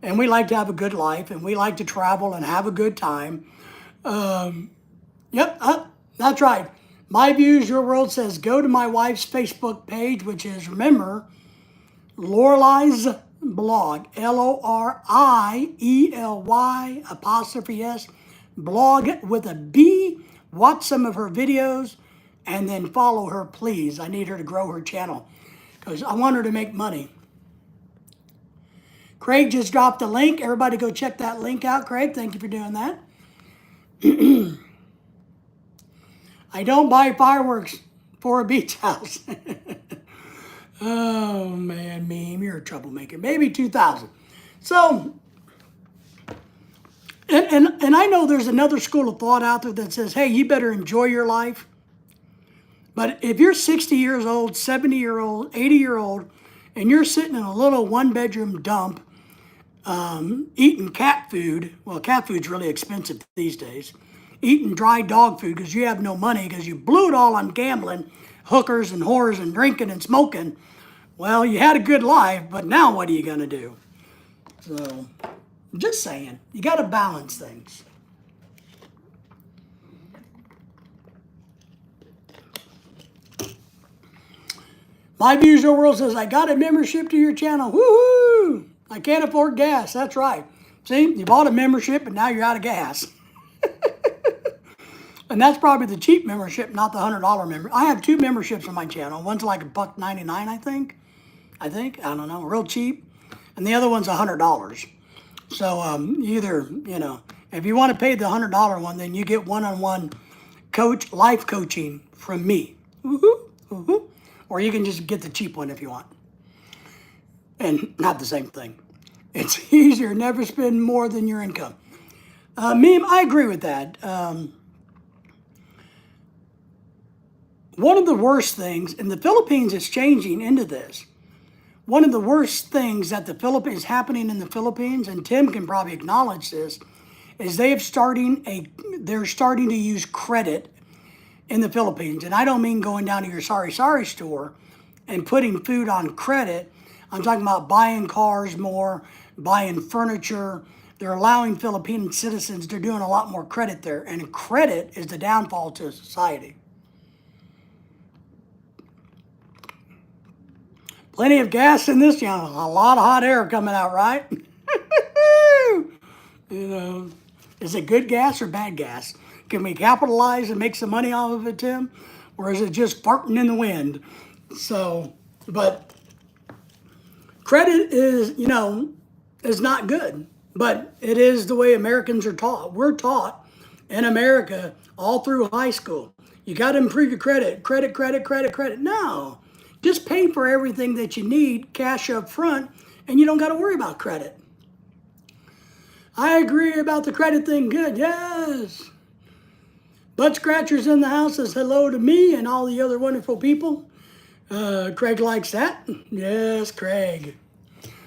and we like to have a good life, and we like to travel and have a good time. Yep, that's right. My Views, Your World says go to my wife's Facebook page, which is, remember, Lorelai's blog, LORIELY''S, blog with a B. Watch some of her videos and then follow her, please. I need her to grow her channel because I want her to make money. Craig just dropped a link. Everybody go check that link out. Craig, thank you for doing that. I don't buy fireworks for a beach house. Oh, man, meme, you're a troublemaker. Maybe 2,000. So, and I know there's another school of thought out there that says, hey, you better enjoy your life. But if you're 60 years old, 70-year-old, 80-year-old, and you're sitting in a little one-bedroom dump eating cat food, well, cat food's really expensive these days, eating dry dog food because you have no money because you blew it all on gambling, hookers and whores and drinking and smoking, well, you had a good life, but now what are you going to do? So, just saying, you got to balance things. My Views Your World says, I got a membership to your channel. Woohoo! I can't afford gas. That's right. See, you bought a membership and now you're out of gas. And that's probably the cheap membership, not the $100 membership. I have two memberships on my channel. One's like $1.99, I think. I don't know, real cheap. And the other one's $100. So either, if you want to pay the $100 one, then you get one-on-one life coaching from me. Woohoo, woohoo. Or you can just get the cheap one if you want. And not the same thing. It's easier, never spend more than your income. Meme, I agree with that. One of the worst things, and the Philippines is changing into this, one of the worst things that is happening in the Philippines, and Tim can probably acknowledge this, is they're starting to use credit in the Philippines. And I don't mean going down to your Sari Sari store and putting food on credit. I'm talking about buying cars more, buying furniture. They're allowing Philippine citizens, they're doing a lot more credit there. And credit is the downfall to society. Plenty of gas in this channel. A lot of hot air coming out, right? Is it good gas or bad gas? Can we capitalize and make some money off of it, Tim? Or is it just farting in the wind? So, but credit is not good. But it is the way Americans are taught. We're taught in America all through high school. You got to improve your credit. Credit. No. Just pay for everything that you need, cash up front, and you don't got to worry about credit. I agree about the credit thing. Good, yes. Butt Scratchers in the house says hello to me and all the other wonderful people. Craig likes that. Yes, Craig.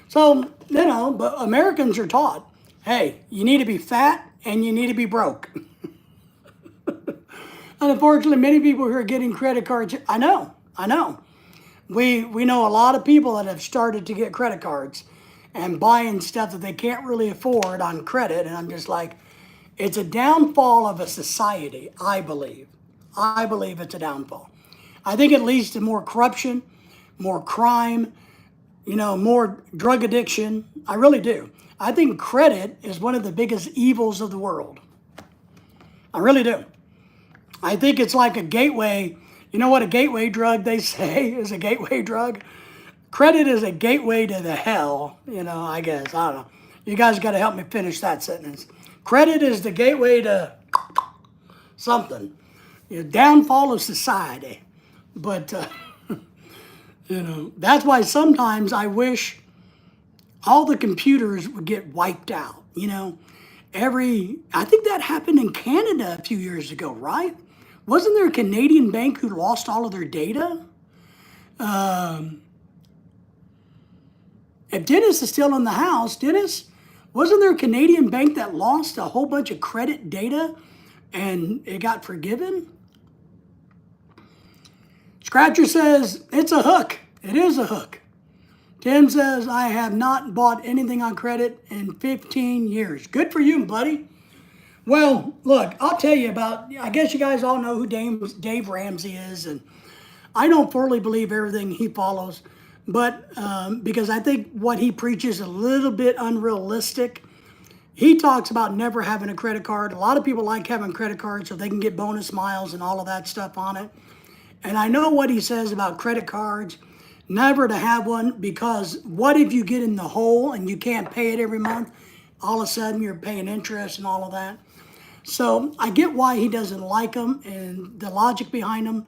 So, but Americans are taught, hey, you need to be fat and you need to be broke. And unfortunately, many people who are getting credit cards, I know. We know a lot of people that have started to get credit cards and buying stuff that they can't really afford on credit. And I'm just like, it's a downfall of a society, I believe. I believe it's a downfall. I think it leads to more corruption, more crime, more drug addiction. I really do. I think credit is one of the biggest evils of the world. I really do. I think it's like a gateway. You know what a gateway drug they say is a gateway drug? Credit is a gateway to the hell, I guess. I don't know. You guys got to help me finish that sentence. Credit is the gateway to something. Downfall of society. But, that's why sometimes I wish all the computers would get wiped out. I think that happened in Canada a few years ago, right? Wasn't there a Canadian bank who lost all of their data? If Dennis is still in the house, Dennis, wasn't there a Canadian bank that lost a whole bunch of credit data and it got forgiven? Scratcher says, it's a hook. It is a hook. Tim says, I have not bought anything on credit in 15 years. Good for you, buddy. Well, look, I'll tell you I guess you guys all know who Dave Ramsey is, and I don't fully believe everything he follows, but because I think what he preaches is a little bit unrealistic. He talks about never having a credit card. A lot of people like having credit cards so they can get bonus miles and all of that stuff on it. And I know what he says about credit cards, never to have one, because what if you get in the hole and you can't pay it every month? All of a sudden you're paying interest and all of that. So I get why he doesn't like them and the logic behind them.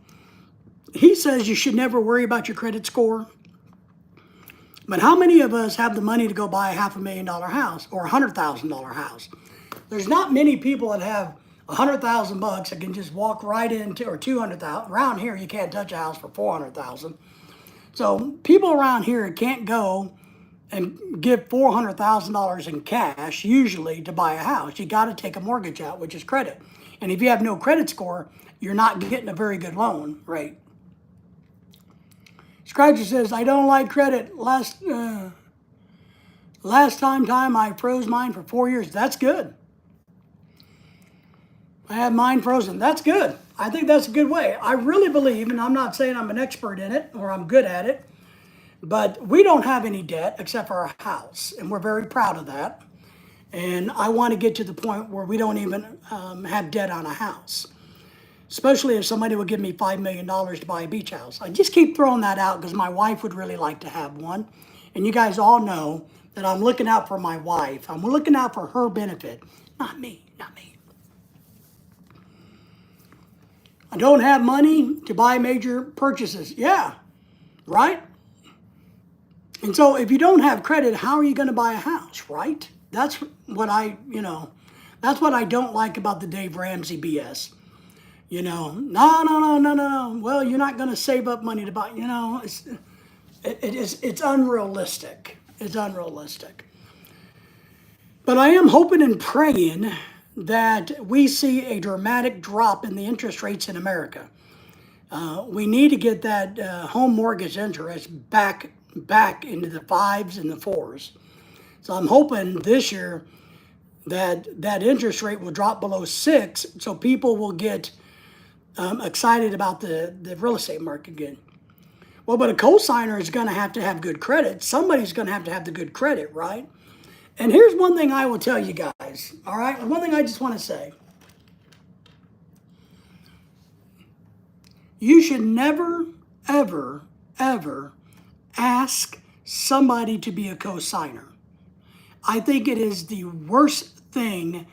He says you should never worry about your credit score. But how many of us have the money to go buy a $500,000 house or a $100,000 house? There's not many people that have $100,000 that can just walk right into, or 200,000. Around here, you can't touch a house for 400,000. So people around here can't go and give $400,000 in cash usually to buy a house. You got to take a mortgage out, which is credit. And if you have no credit score, you're not getting a very good loan rate. Scratcher says, I don't like credit. Last time I froze mine for 4 years. That's good. I had mine frozen. That's good. I think that's a good way. I really believe, and I'm not saying I'm an expert in it or I'm good at it, but we don't have any debt except for our house, and we're very proud of that. And I want to get to the point where we don't even have debt on a house, especially if somebody would give me $5 million to buy a beach house. I just keep throwing that out because my wife would really like to have one. And you guys all know that I'm looking out for my wife. I'm looking out for her benefit, not me. I don't have money to buy major purchases. Yeah, right? And so if you don't have credit, how are you going to buy a house, right? That's what that's what I don't like about the Dave Ramsey BS. No. Well, you're not going to save up money to buy, it's unrealistic. It's unrealistic. But I am hoping and praying that we see a dramatic drop in the interest rates in America. We need to get that home mortgage interest back into the 5s and the 4s. So I'm hoping this year that interest rate will drop below 6, so people will get excited about the real estate market again. Well, but a cosigner is going to have good credit. Somebody's going to have the good credit, right? And here's one thing I will tell you guys, all right? One thing I just want to say. You should never, ever, ever ask somebody to be a cosigner. I think it is the worst thing.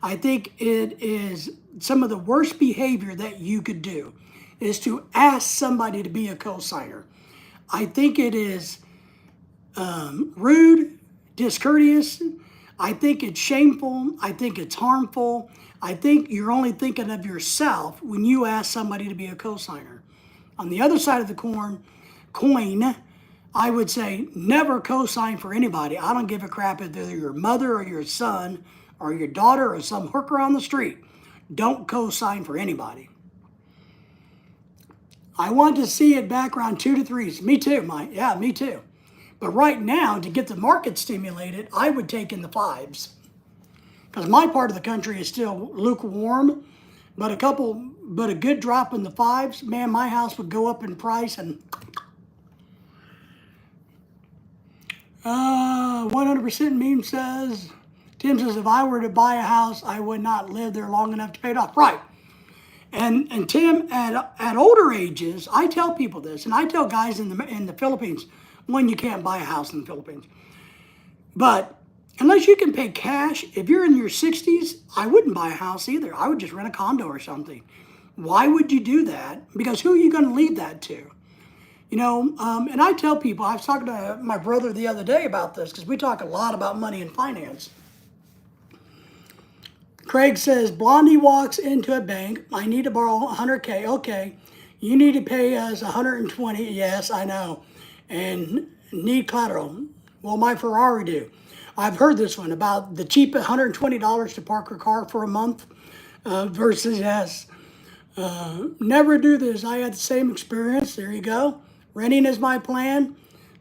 I think it is some of the worst behavior that you could do is to ask somebody to be a cosigner. I think it is rude, discourteous. I think it's shameful. I think it's harmful. I think you're only thinking of yourself when you ask somebody to be a cosigner. On the other side of the coin, I would say never cosign for anybody. I don't give a crap if they're your mother or your son or your daughter or some hooker on the street. Don't cosign for anybody. I want to see it back around 2 to 3s. Me too, Mike. Yeah, me too. But right now, to get the market stimulated, I would take in the 5s. Because my part of the country is still lukewarm, but a good drop in the 5s, man, my house would go up in price and 100% meme says, Tim says, if I were to buy a house, I would not live there long enough to pay it off. Right. And Tim, at older ages, I tell people this, and I tell guys in the Philippines, one, you can't buy a house in the Philippines. But unless you can pay cash, if you're in your 60s, I wouldn't buy a house either. I would just rent a condo or something. Why would you do that? Because who are you going to leave that to? You know, and I tell people, I was talking to my brother the other day about this because we talk a lot about money and finance. Craig says, Blondie walks into a bank. I need to borrow 100K. Okay. You need to pay us 120. Yes, I know. And need collateral. Well, my Ferrari do. I've heard this one about the cheap $120 to park your car for a month versus yes. Never do this. I had the same experience. There you go. Renting is my plan.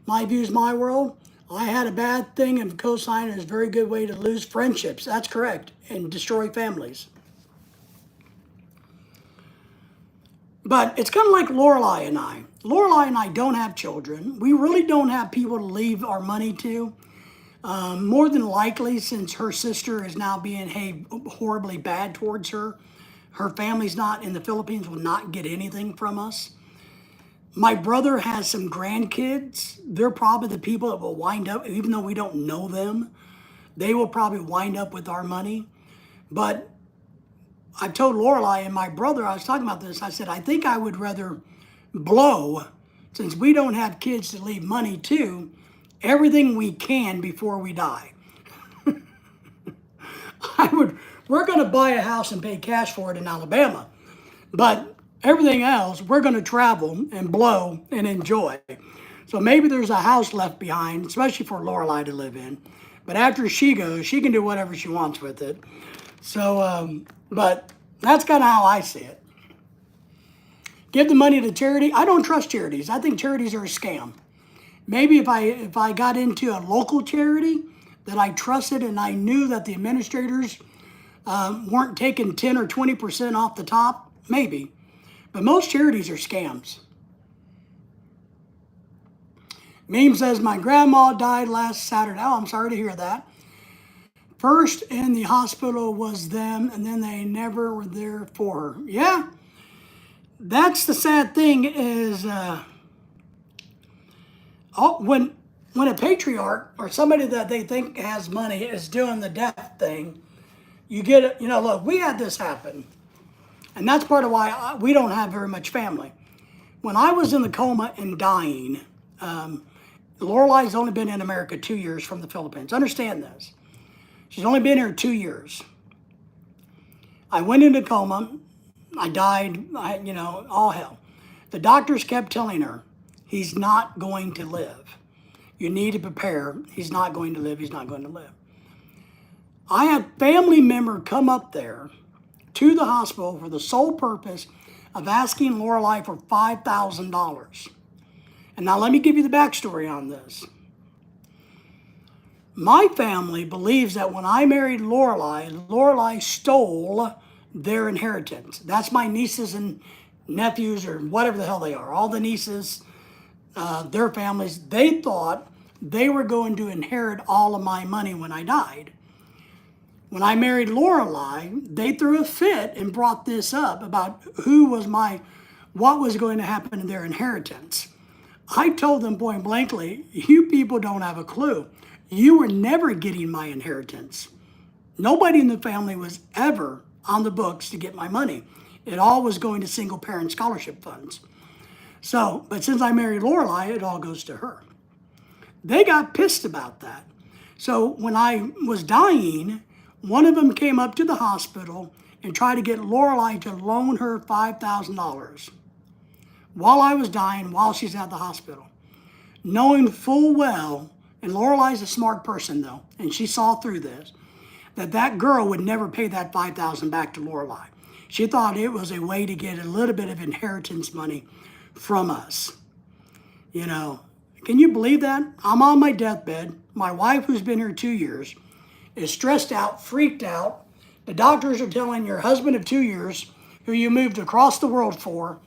My view is my world. I had a bad thing, and cosign is a very good way to lose friendships. That's correct. And destroy families. But it's kind of like Lorelai and I. Lorelai and I don't have children. We really don't have people to leave our money to. More than likely, since her sister is now being horribly bad towards her, her family's not in the Philippines, will not get anything from us. My brother has some grandkids. They're probably the people that will wind up, even though we don't know them, they will probably wind up with our money. But I've told Lorelai and my brother, I was talking about this, I said, I think I would rather blow, since we don't have kids to leave money to, everything we can before we die. We're going to buy a house and pay cash for it in Alabama. But everything else, we're going to travel and blow and enjoy. So maybe there's a house left behind, especially for Lorelai to live in. But after she goes, she can do whatever she wants with it. So, but that's kind of how I see it. Give the money to charity. I don't trust charities. I think charities are a scam. Maybe if I got into a local charity that I trusted and I knew that the administrators weren't taking 10 or 20% off the top, maybe. But most charities are scams. Meme says, my grandma died last Saturday. Oh, I'm sorry to hear that. First in the hospital was them, and then they never were there for her. Yeah, that's the sad thing is when a patriarch or somebody that they think has money is doing the death thing, you get it. You know, look, we had this happen. And that's part of why we don't have very much family. When I was in the coma and dying, Lorelai's only been in America 2 years from the Philippines. Understand this. She's only been here 2 years. I went into coma. I died, all hell. The doctors kept telling her, he's not going to live. You need to prepare. He's not going to live. He's not going to live. I had family member come up there to the hospital for the sole purpose of asking Lorelai for $5,000. And now let me give you the backstory on this. My family believes that when I married Lorelai, Lorelai stole their inheritance. That's my nieces and nephews or whatever the hell they are. All the nieces, their families, they thought they were going to inherit all of my money when I died. When I married Lorelai, they threw a fit and brought this up about what was going to happen to their inheritance. I told them point blankly, you people don't have a clue. You were never getting my inheritance. Nobody in the family was ever on the books to get my money. It all was going to single parent scholarship funds. So, but since I married Lorelai, it all goes to her. They got pissed about that. So when I was dying, one of them came up to the hospital and tried to get Lorelai to loan her $5,000 while I was dying, while she's at the hospital. Knowing full well, and Lorelai's a smart person though, and she saw through this, that girl would never pay that $5,000 back to Lorelai. She thought it was a way to get a little bit of inheritance money from us. You know, can you believe that? I'm on my deathbed. My wife, who's been here 2 years, is stressed out, freaked out. The doctors are telling your husband of 2 years, who you moved across the world for,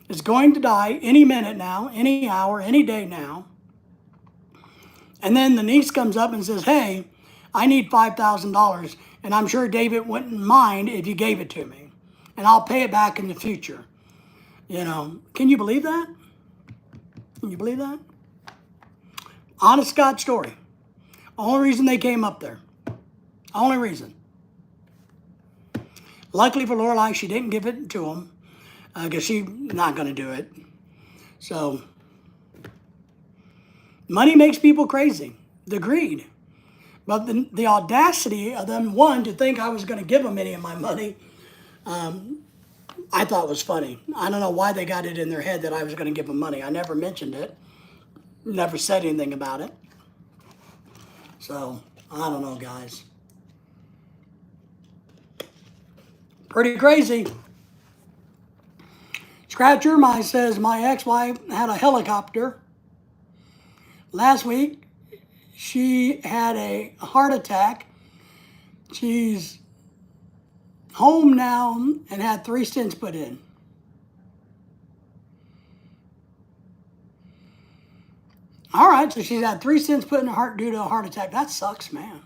is going to die any minute now, any hour, any day now. And then the niece comes up and says, hey, I need $5,000, and I'm sure David wouldn't mind if you gave it to me, and I'll pay it back in the future. You know, can you believe that? Can you believe that? Honest God story. Only reason they came up there. Only reason. Luckily for Lorelai, she didn't give it to him because she's not going to do it. So, money makes people crazy. The greed. But the audacity of them, one, to think I was going to give them any of my money, I thought was funny. I don't know why they got it in their head that I was going to give them money. I never mentioned it. Never said anything about it. So, I don't know, guys. Pretty crazy. Scratch Your Mind says, my ex-wife had a helicopter. Last week, she had a heart attack. She's home now and had 3 stents put in. All right, so she's had 3 stents put in her heart due to a heart attack. That sucks, man.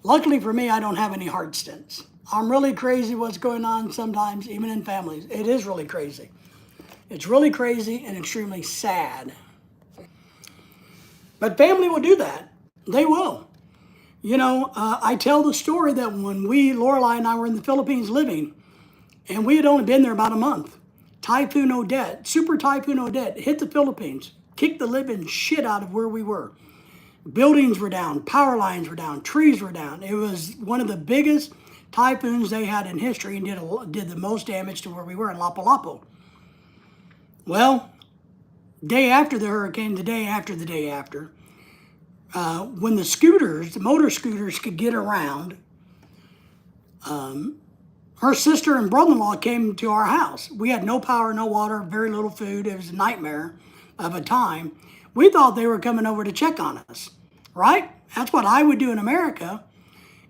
Luckily for me, I don't have any heart stents. I'm really crazy what's going on sometimes, even in families. It is really crazy. It's really crazy and extremely sad. But family will do that. They will. You know, I tell the story that when Lorelai and I were in the Philippines living, and we had only been there about a month, Typhoon Odette, Super Typhoon Odette, hit the Philippines, kicked the living shit out of where we were. Buildings were down, power lines were down, trees were down. It was one of the biggest typhoons they had in history and did the most damage to where we were in Lapu-Lapu. Well, day after the hurricane, the day after, when the motor scooters could get around, her sister and brother-in-law came to our house. We had no power, no water, very little food. It was a nightmare of a time. We thought they were coming over to check on us, right? That's what I would do in America.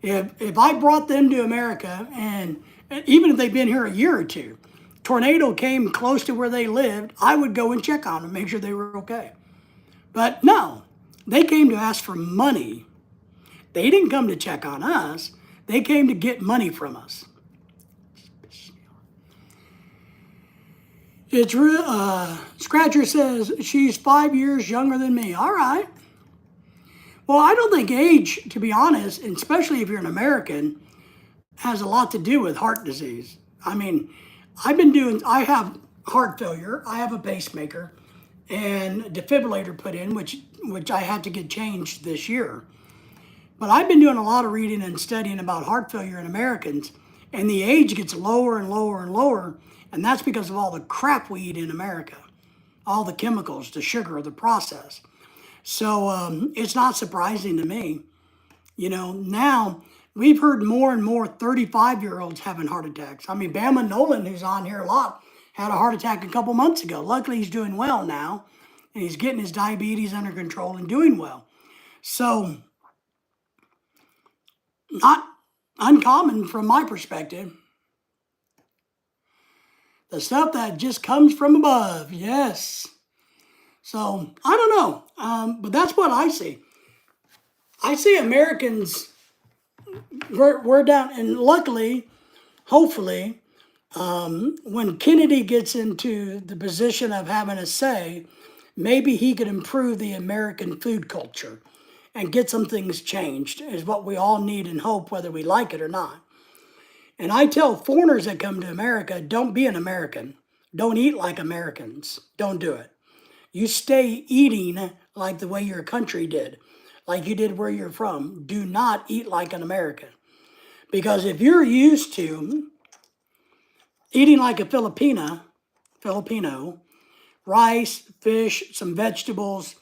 If I brought them to America, and even if they'd been here a year or two, tornado came close to where they lived, I would go and check on them, make sure they were okay. But no, they came to ask for money. They didn't come to check on us. They came to get money from us. It's Scratcher says, she's 5 years younger than me. All right. Well, I don't think age, to be honest, and especially if you're an American, has a lot to do with heart disease. I mean, I have heart failure, I have a pacemaker, and a defibrillator put in, which I had to get changed this year. But I've been doing a lot of reading and studying about heart failure in Americans, and the age gets lower and lower and lower, and that's because of all the crap we eat in America, all the chemicals, the sugar, the process. So it's not surprising to me. You know, now we've heard more and more 35-year-olds having heart attacks. I mean, Bama Nolan, who's on here a lot, had a heart attack a couple months ago. Luckily, he's doing well now, and he's getting his diabetes under control and doing well. So, not uncommon from my perspective. The stuff that just comes from above, yes. So, I don't know, but that's what I see. I see Americans, we're down, and luckily, hopefully, when Kennedy gets into the position of having a say, maybe he could improve the American food culture and get some things changed, is what we all need and hope, whether we like it or not. And I tell foreigners that come to America, don't be an American. Don't eat like Americans. Don't do it. You stay eating like the way your country did, like you did where you're from. Do not eat like an American. Because if you're used to eating like a Filipino, rice, fish, some vegetables,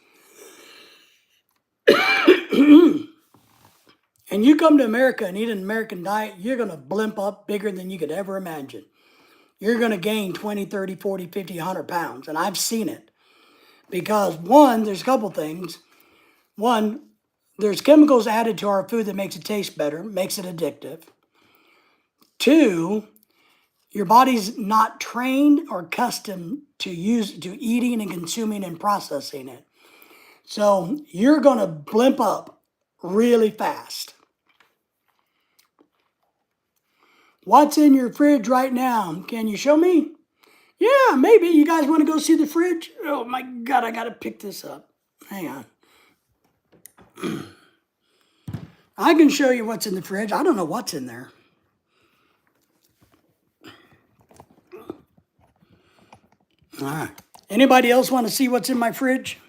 and you come to America and eat an American diet, you're going to blimp up bigger than you could ever imagine. You're going to gain 20, 30, 40, 50, 100 pounds. And I've seen it. Because one, there's a couple things. One, there's chemicals added to our food that makes it taste better, makes it addictive. Two, your body's not trained or accustomed to eating and consuming and processing it. So you're going to blimp up really fast. What's in your fridge right now? Can you show me? Yeah, maybe. You guys want to go see the fridge? Oh my God, I got to pick this up. Hang on. I can show you what's in the fridge. I don't know what's in there. All right. Anybody else want to see what's in my fridge?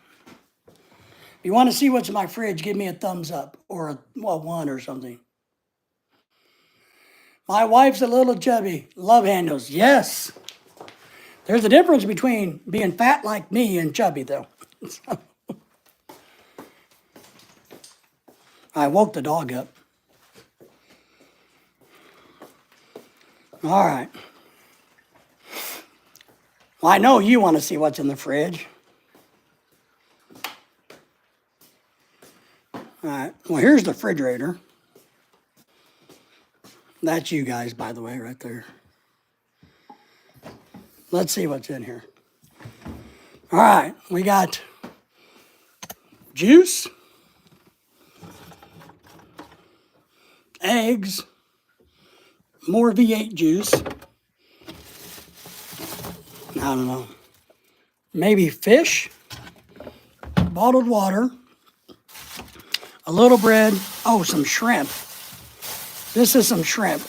If you want to see what's in my fridge, give me a thumbs up or a one or something. My wife's a little chubby. Love handles. Yes. There's a difference between being fat like me and chubby, though. I woke the dog up. All right. Well, I know you want to see what's in the fridge. All right. Well, here's the refrigerator. That's you guys, by the way, right there. Let's see what's in here. All right. We got juice, eggs, more V8 juice. I don't know. Maybe fish, bottled water, a little bread. Oh, some shrimp. This is some shrimp.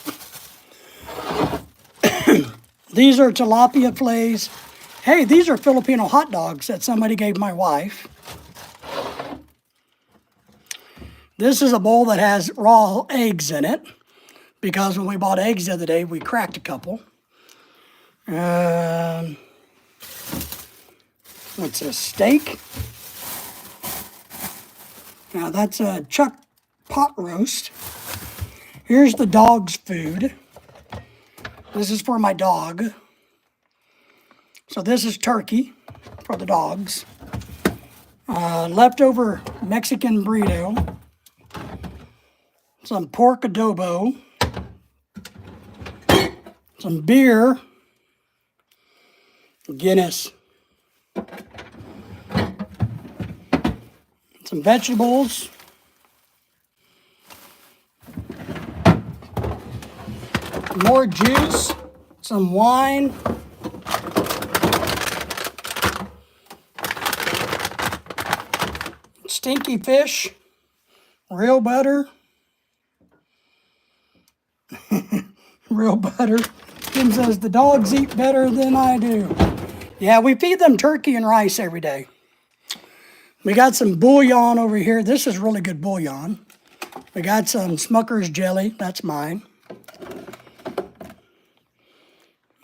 These are tilapia fillets. Hey, these are Filipino hot dogs that somebody gave my wife. This is a bowl that has raw eggs in it, because when we bought eggs the other day, we cracked a couple. What's this? Steak. Now that's a chuck pot roast. Here's the dog's food. This is for my dog. So this is turkey for the dogs. Leftover Mexican burrito. Some pork adobo. Some beer. Guinness. Some vegetables. More juice. Some wine. Stinky fish. Real butter. Real butter. Kim says the dogs eat better than I do. Yeah, we feed them turkey and rice every day. We got some bouillon over here. This is really good bouillon. We got some Smucker's jelly. That's mine.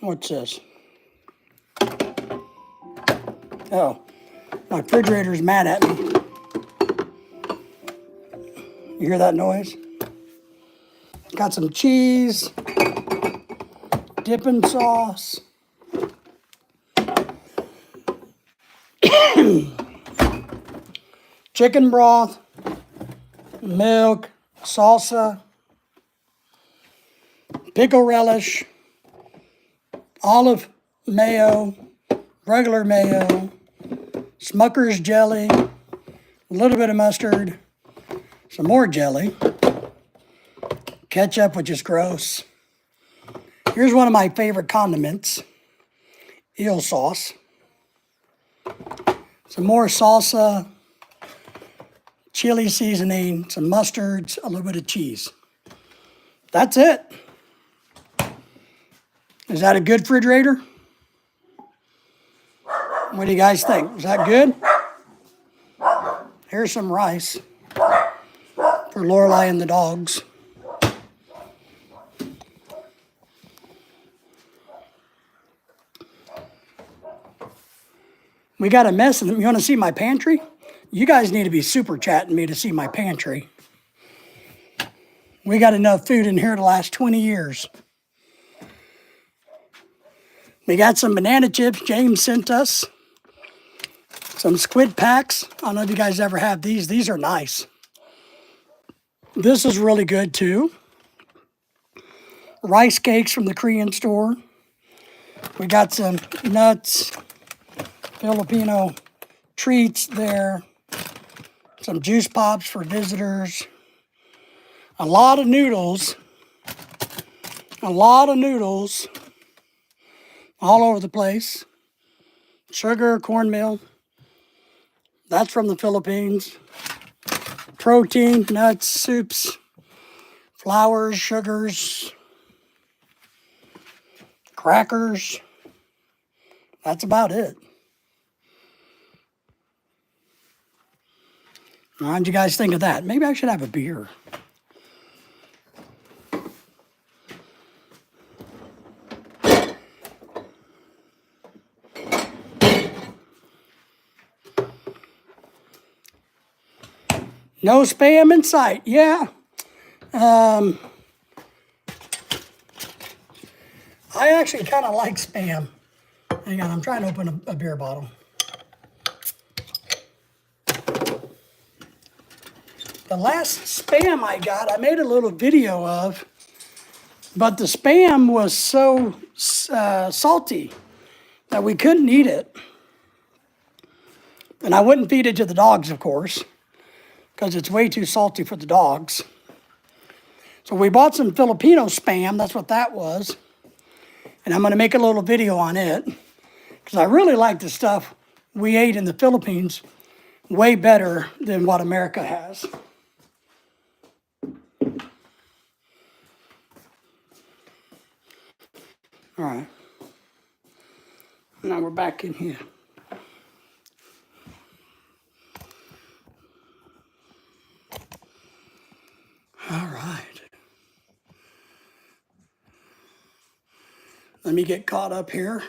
What's this? Oh, my refrigerator's mad at me. You hear that noise? Got some cheese, dipping sauce, chicken broth, milk, salsa, pickle relish, olive mayo, regular mayo, Smucker's jelly, a little bit of mustard, some more jelly, ketchup, which is gross. Here's one of my favorite condiments, eel sauce. Some more salsa, chili seasoning, some mustards, a little bit of cheese. That's it. Is that a good refrigerator? What do you guys think? Is that good? Here's some rice for Lorelai and the dogs. We got a mess in them. You want to see my pantry? You guys need to be super chatting me to see my pantry. We got enough food in here to last 20 years. We got some banana chips James sent us. Some squid packs. I don't know if you guys ever have these. These are nice. This is really good too. Rice cakes from the Korean store. We got some nuts, Filipino treats there. Some juice pops for visitors. A lot of noodles. A lot of noodles. All over the place. Sugar, cornmeal. That's from the Philippines. Protein, nuts, soups, flours, sugars, crackers. That's about it. What did you guys think of that? Maybe I should have a beer. No spam in sight. Yeah. I actually kind of like spam. Hang on, I'm trying to open a beer bottle. The last spam I got, I made a little video of, but the spam was so salty that we couldn't eat it. And I wouldn't feed it to the dogs, of course, because it's way too salty for the dogs. So we bought some Filipino spam, that's what that was. And I'm going to make a little video on it, because I really like the stuff we ate in the Philippines way better than what America has. All right. Now we're back in here. All right. Let me get caught up here.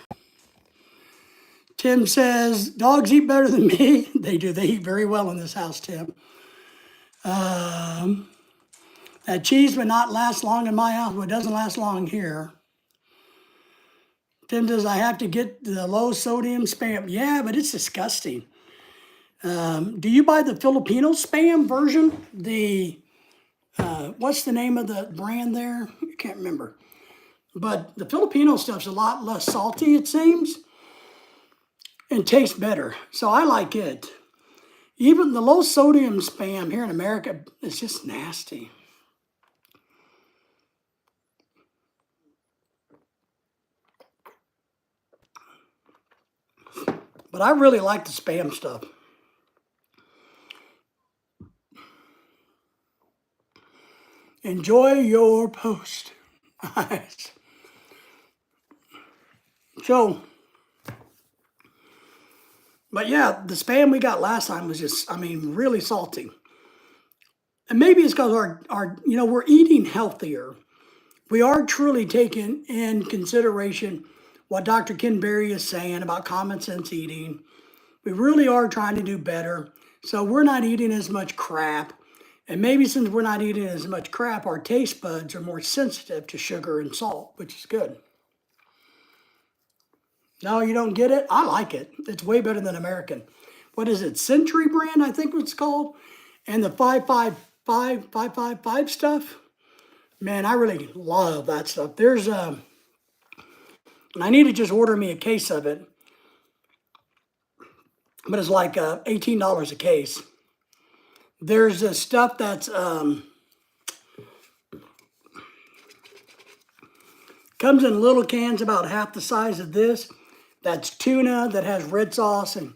Tim says, dogs eat better than me. They do. They eat very well in this house, Tim. That cheese would not last long in my house. Well, it doesn't last long here. Tim says, I have to get the low sodium spam. Yeah, but it's disgusting. Do you buy the Filipino spam version? The, what's the name of the brand there? I can't remember. But the Filipino stuff's a lot less salty, it seems, and tastes better. So I like it. Even the low sodium spam here in America is just nasty. But I really like the spam stuff. Enjoy your post. So, but yeah, the spam we got last time was just, I mean, really salty. And maybe it's because we're eating healthier. We are truly taking in consideration what Dr. Ken Berry is saying about common sense eating. We really are trying to do better. So we're not eating as much crap. And maybe since we're not eating as much crap, our taste buds are more sensitive to sugar and salt, which is good. No, you don't get it? I like it. It's way better than American. What is it? Century brand, I think it's called. And the 555 stuff. Man, I really love that stuff. There's and I need to just order me a case of it. But it's like $18 a case. There's this stuff that's comes in little cans about half the size of this. That's tuna that has red sauce and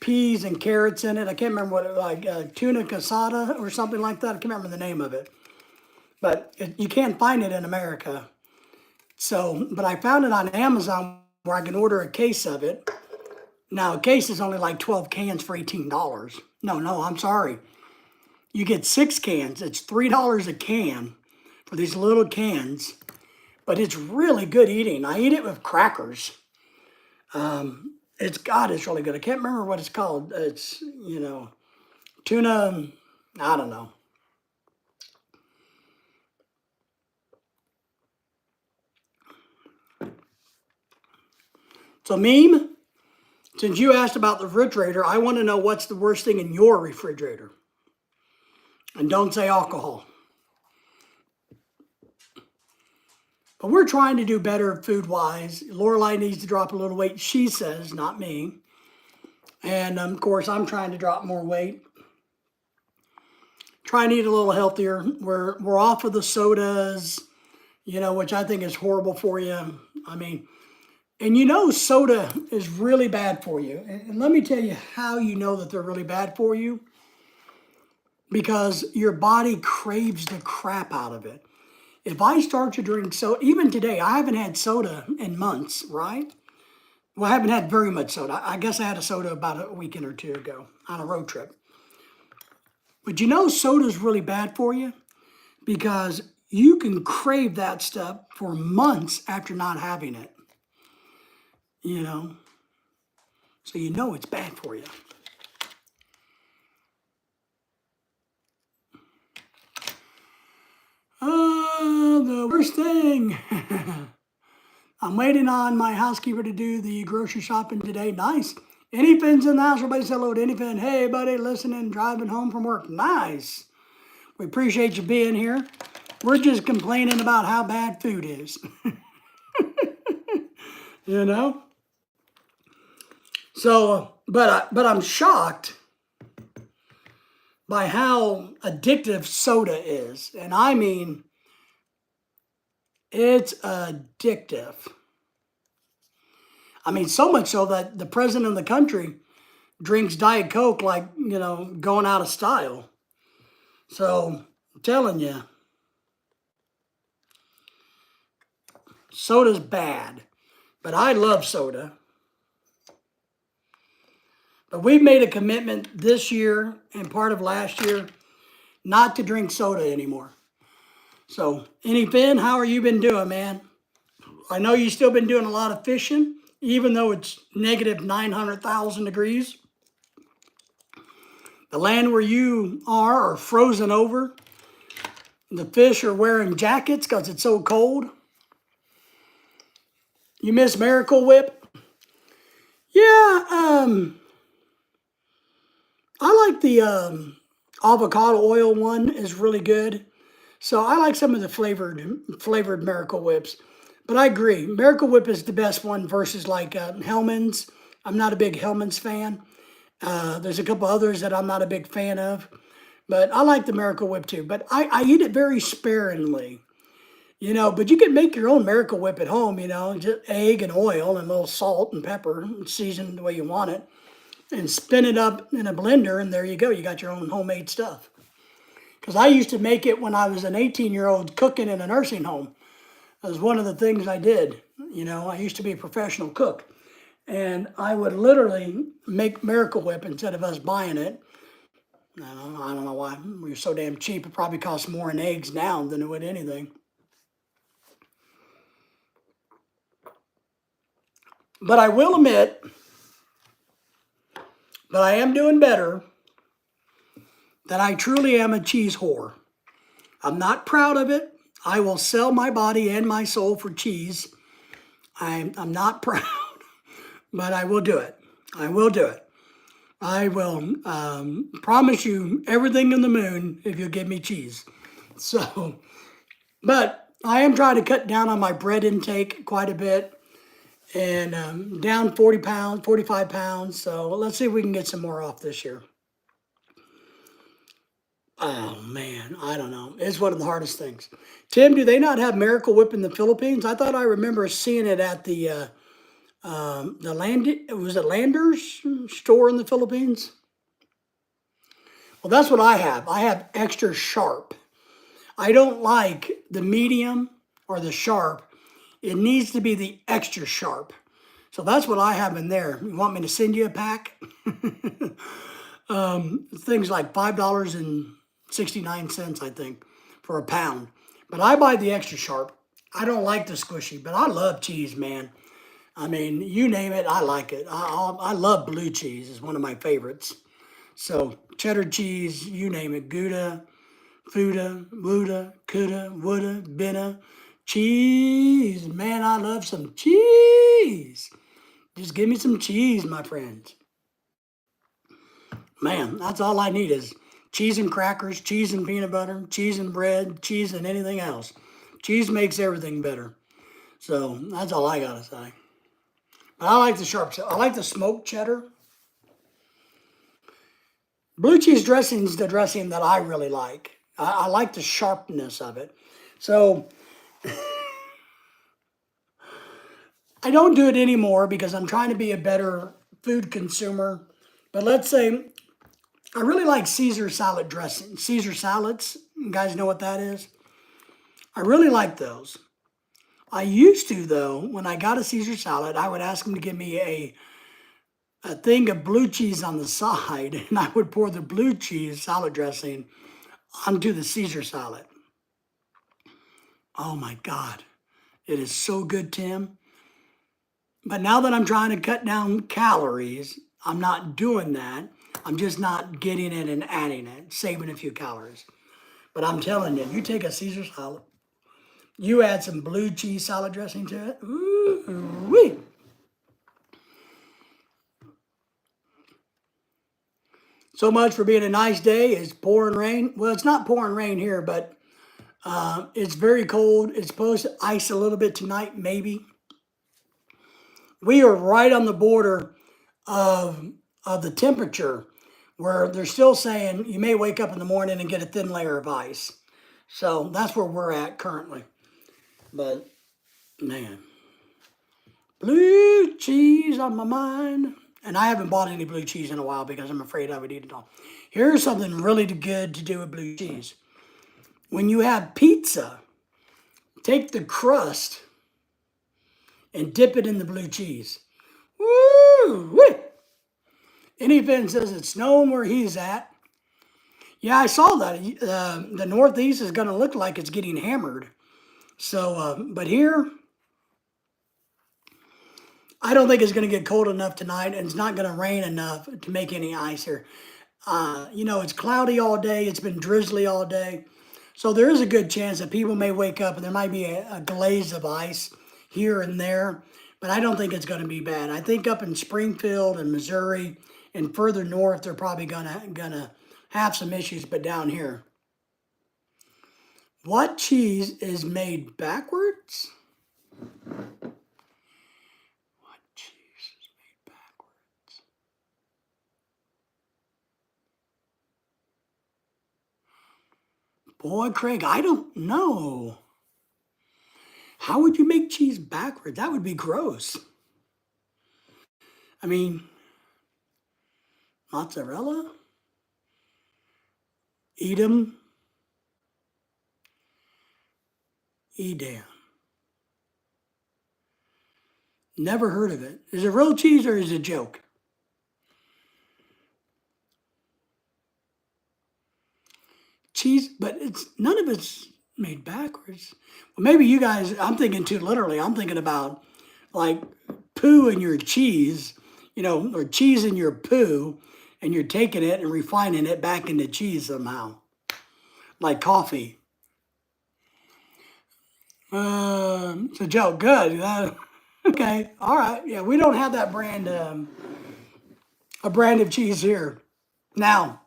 peas and carrots in it. I can't remember what it like tuna casada or something like that. I can't remember the name of it. But you can't find it in America. So, but I found it on Amazon where I can order a case of it. Now, a case is only like 12 cans for $18. No, I'm sorry. You get 6 cans. It's $3 a can for these little cans. But it's really good eating. I eat it with crackers. It's really good. I can't remember what it's called. It's, tuna, I don't know. So, Meme, since you asked about the refrigerator, I want to know what's the worst thing in your refrigerator. And don't say alcohol. But we're trying to do better food-wise. Lorelai needs to drop a little weight, she says, not me. And, of course, I'm trying to drop more weight. try and eat a little healthier. We're off of the sodas, which I think is horrible for you. I mean, and soda is really bad for you. And let me tell you how you know that they're really bad for you. Because your body craves the crap out of it. If I start to drink soda, even today, I haven't had soda in months, right? Well, I haven't had very much soda. I guess I had a soda about a weekend or two ago on a road trip. But soda is really bad for you because you can crave that stuff for months after not having it. So it's bad for you. The worst thing. I'm waiting on my housekeeper to do the grocery shopping today. Nice. Anyfin's in the house. Everybody say hello to Anyfin. Hey, buddy, listening, driving home from work. Nice. We appreciate you being here. We're just complaining about how bad food is. So, but I'm shocked by how addictive soda is. And I mean, it's addictive. I mean, so much so that the president of the country drinks Diet Coke like, going out of style. So, I'm telling you, soda's bad. But I love soda. But we've made a commitment this year and part of last year not to drink soda anymore. So, Anyfin, how are you been doing, man? I know you've still been doing a lot of fishing, even though it's negative 900,000 degrees. The land where you are frozen over. The fish are wearing jackets because it's so cold. You miss Miracle Whip? Yeah, I like the avocado oil one is really good. So I like some of the flavored Miracle Whips. But I agree, Miracle Whip is the best one versus like Hellmann's. I'm not a big Hellmann's fan. There's a couple others that I'm not a big fan of. But I like the Miracle Whip too. But I eat it very sparingly. But you can make your own Miracle Whip at home, just egg and oil and a little salt and pepper, and season the way you want it. And spin it up in a blender, and there you go. You got your own homemade stuff. Because I used to make it when I was an 18-year-old cooking in a nursing home. That was one of the things I did. I used to be a professional cook. And I would literally make Miracle Whip instead of us buying it. I don't know why. We were so damn cheap. It probably costs more in eggs now than it would anything. But I will admit that I am doing better, that I truly am a cheese whore. I'm not proud of it. I will sell my body and my soul for cheese. I'm not proud, but I will do it. I will do it. I will promise you everything in the moon if you give me cheese. So, but I am trying to cut down on my bread intake quite a bit. And down 40 pounds, 45 pounds. So let's see if we can get some more off this year. Oh, man, I don't know. It's one of the hardest things. Tim, do they not have Miracle Whip in the Philippines? I thought I remember seeing it at the Landers store in the Philippines? Well, that's what I have. I have extra sharp. I don't like the medium or the sharp. It needs to be the extra sharp. So that's what I have in there. You want me to send you a pack? Things like $5.69, I think, for a pound. But I buy the extra sharp. I don't like the squishy, but I love cheese, man. I mean, you name it, I like it. I love blue cheese. It's one of my favorites. So cheddar cheese, you name it. Gouda, Fuda, Wuda, Kuda, Woulda, Binna. Cheese, man, I love some cheese. Just give me some cheese, my friends. Man, that's all I need is cheese and crackers, cheese and peanut butter, cheese and bread, cheese and anything else. Cheese makes everything better. So that's all I gotta say. But I like the sharp, I like the smoked cheddar. Blue cheese dressing is the dressing that I really like. I like the sharpness of it. So I don't do it anymore because I'm trying to be a better food consumer. But let's say I really like Caesar salad dressing. Caesar salads, you guys know what that is? I really like those. I used to, though, when I got a Caesar salad, I would ask them to give me a thing of blue cheese on the side, and I would pour the blue cheese salad dressing onto the Caesar salad. Oh my God, it is so good, Tim. But now that I'm trying to cut down calories, I'm not doing that. I'm just not getting it and adding it, saving a few calories. But I'm telling you, you take a Caesar salad, you add some blue cheese salad dressing to it. Ooh, wee. So much for being a nice day. It's pouring rain. Well, it's not pouring rain here, but it's very cold. It's supposed to ice a little bit tonight, maybe. We are right on the border of, of the temperature where they're still saying you may wake up in the morning and get a thin layer of ice. So that's where we're at currently. But man, blue cheese on my mind. And I haven't bought any blue cheese in a while because I'm afraid I would eat it all. Here's something really good to do with blue cheese. When you have pizza, take the crust and dip it in the blue cheese. Woo! Any fan says it's snowing where he's at. Yeah, I saw that. The Northeast is going to look like it's getting hammered. So, but here, I don't think it's going to get cold enough tonight, and it's not going to rain enough to make any ice here. It's cloudy all day. It's been drizzly all day. So there is a good chance that people may wake up and there might be a glaze of ice here and there, but I don't think it's going to be bad. I think up in Springfield and Missouri and further north, they're probably gonna have some issues, but down here. What cheese is made backwards? What cheese is made backwards? Boy, Craig, I don't know. How would you make cheese backwards? That would be gross. I mean, mozzarella, Edam, Edam. Never heard of it. Is it real cheese or is it a joke? Cheese, but it's none of it's made backwards. Well, maybe you guys, I'm thinking too literally. I'm thinking about like poo in your cheese, or cheese in your poo, and you're taking it and refining it back into cheese somehow, like coffee. It's a joke. Good. Okay. All right. Yeah, we don't have that brand, a brand of cheese here. Now,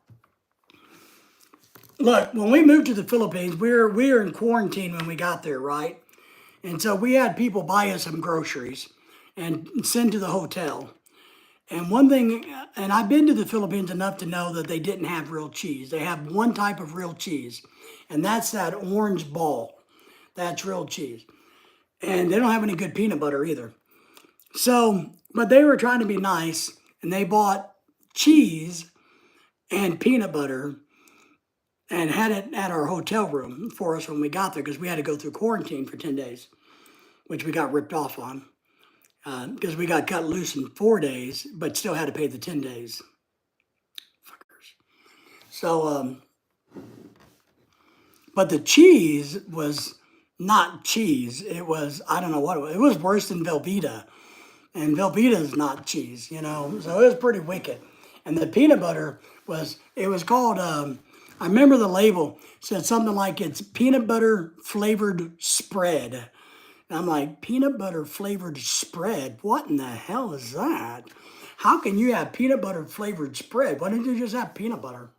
look, when we moved to the Philippines, we were in quarantine when we got there, right? And so we had people buy us some groceries and send to the hotel. And one thing, and I've been to the Philippines enough to know that they didn't have real cheese. They have one type of real cheese, and that's that orange ball. That's real cheese. And they don't have any good peanut butter either. So, but they were trying to be nice, and they bought cheese and peanut butter and had it at our hotel room for us when we got there because we had to go through quarantine for 10 days, which we got ripped off on because we got cut loose in 4 days, but still had to pay the 10 days. Fuckers. So, but the cheese was not cheese. It was, I don't know what it was. It was worse than Velveeta. And Velveeta is not cheese, So it was pretty wicked. And the peanut butter it was called, I remember the label said something like it's peanut butter flavored spread. And I'm like, peanut butter flavored spread? What in the hell is that? How can you have peanut butter flavored spread? Why don't you just have peanut butter?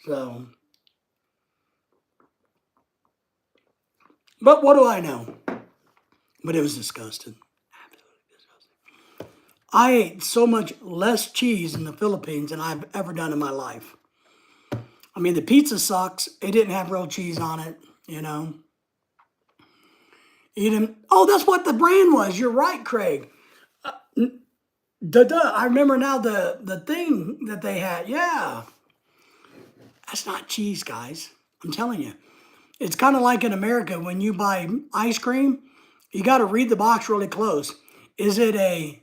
So, but what do I know? But it was disgusting. Absolutely disgusting. I ate so much less cheese in the Philippines than I've ever done in my life. I mean, the pizza sucks. It didn't have real cheese on it, you know. Eat Oh, that's what the brand was. You're right, Craig. Duh. I remember now the thing that they had. Yeah, that's not cheese, guys. I'm telling you. It's kind of like in America when you buy ice cream, you got to read the box really close. Is it a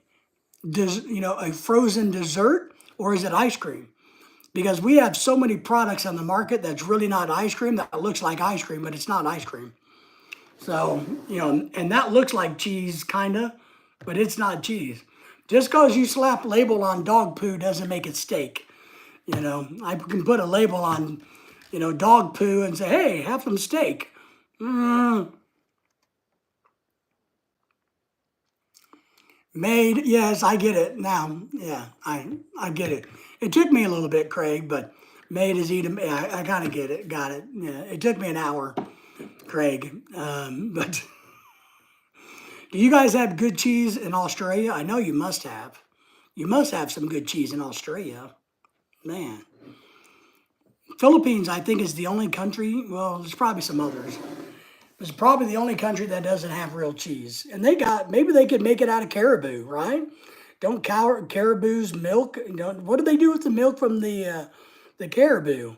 frozen dessert or is it ice cream? Because we have so many products on the market that's really not ice cream that looks like ice cream, but it's not ice cream. So, and that looks like cheese, kind of, but it's not cheese. Just because you slap label on dog poo doesn't make it steak. I can put a label on, dog poo and say, hey, have some steak. Made, yes, I get it now. Yeah, I get it. It took me a little bit, Craig, but made is eating. Yeah, I kind of get it. Got it. Yeah, it took me an hour, Craig. But do you guys have good cheese in Australia? I know you must have. You must have some good cheese in Australia, man. Philippines, I think, is the only country. Well, there's probably some others. It's probably the only country that doesn't have real cheese. And maybe they could make it out of caribou, right? Don't caribou's milk? What do they do with the milk from the caribou?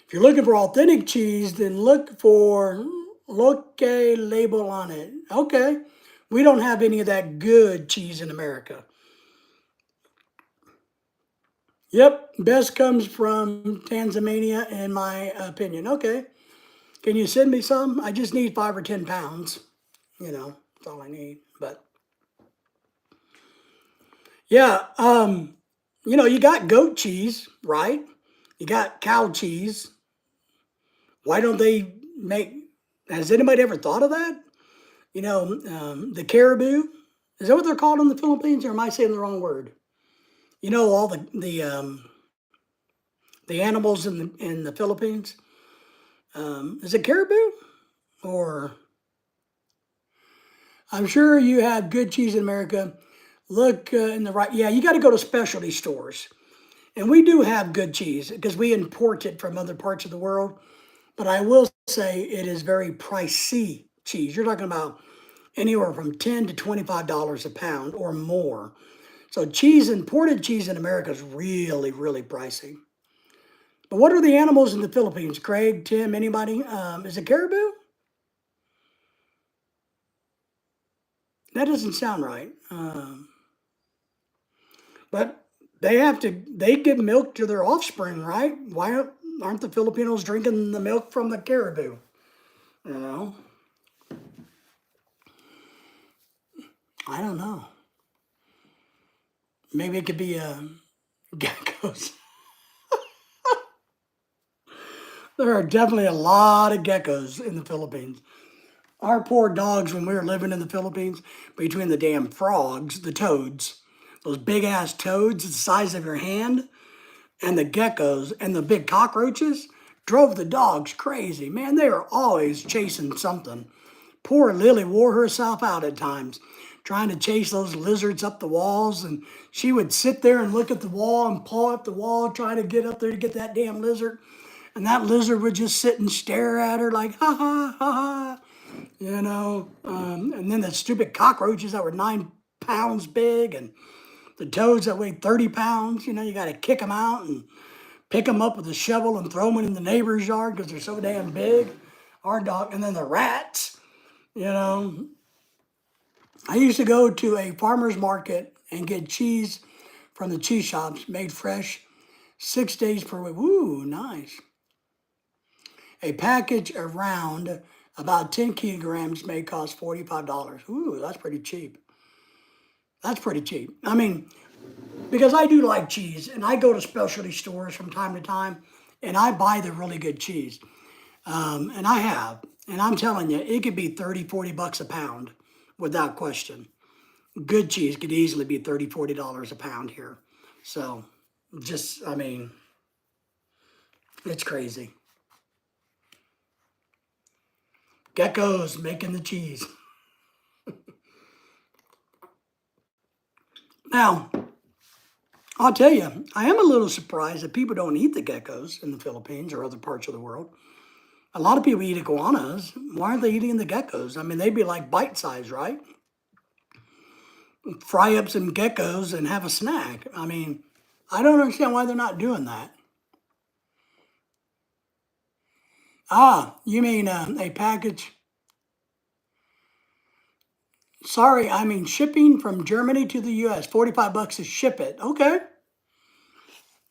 If you're looking for authentic cheese, then look a label on it. Okay, we don't have any of that good cheese in America. Yep, best comes from Tanzania, in my opinion. Okay, can you send me some? I just need 5 or 10 pounds. That's all I need. But yeah, you got goat cheese, right? You got cow cheese. Why don't they make? Has anybody ever thought of that? The caribou. Is that what they're called in the Philippines, or am I saying the wrong word? All the animals in the Philippines. Is it caribou or? I'm sure you have good cheese in America. Look in the right. Yeah, you got to go to specialty stores. And we do have good cheese because we import it from other parts of the world. But I will say it is very pricey cheese. You're talking about anywhere from $10 to $25 a pound or more. So imported cheese in America is really, really pricey. But what are the animals in the Philippines? Craig, Tim, anybody? Is it caribou? That doesn't sound right. But they give milk to their offspring, right? Why aren't the Filipinos drinking the milk from the caribou? You know, I don't know. Maybe it could be geckos. There are definitely a lot of geckos in the Philippines. Our poor dogs, when we were living in the Philippines, between the damn frogs, the toads, those big ass toads the size of your hand, and the geckos and the big cockroaches, drove the dogs crazy. Man, they were always chasing something. Poor Lily wore herself out at times trying to chase those lizards up the walls, and she would sit there and look at the wall and paw at the wall, trying to get up there to get that damn lizard. And that lizard would just sit and stare at her like, ha ha, ha ha, and then the stupid cockroaches that were 9 pounds big, and the toads that weighed 30 pounds, you got to kick them out and pick them up with a shovel and throw them in the neighbor's yard because they're so damn big. Our dog, and then the rats, you know. I used to go to a farmer's market and get cheese from the cheese shops made fresh 6 days per week. Ooh, nice. A package around about 10 kilograms may cost $45. Ooh, that's pretty cheap. That's pretty cheap. I mean, because I do like cheese and I go to specialty stores from time to time and I buy the really good cheese. And I have. And I'm telling you, it could be 30, $40 a pound without question. Good cheese could easily be $30, $40 a pound here. So I mean, it's crazy. Geckos making the cheese. Now, I'll tell you, I am a little surprised that people don't eat the geckos in the Philippines or other parts of the world. A lot of people eat iguanas. Why aren't they eating the geckos? I mean, they'd be like bite size, right? Fry up some geckos and have a snack. I mean, I don't understand why they're not doing that. Ah, you mean a package? Sorry, I mean shipping from Germany to the US, 45 bucks to ship it. Okay,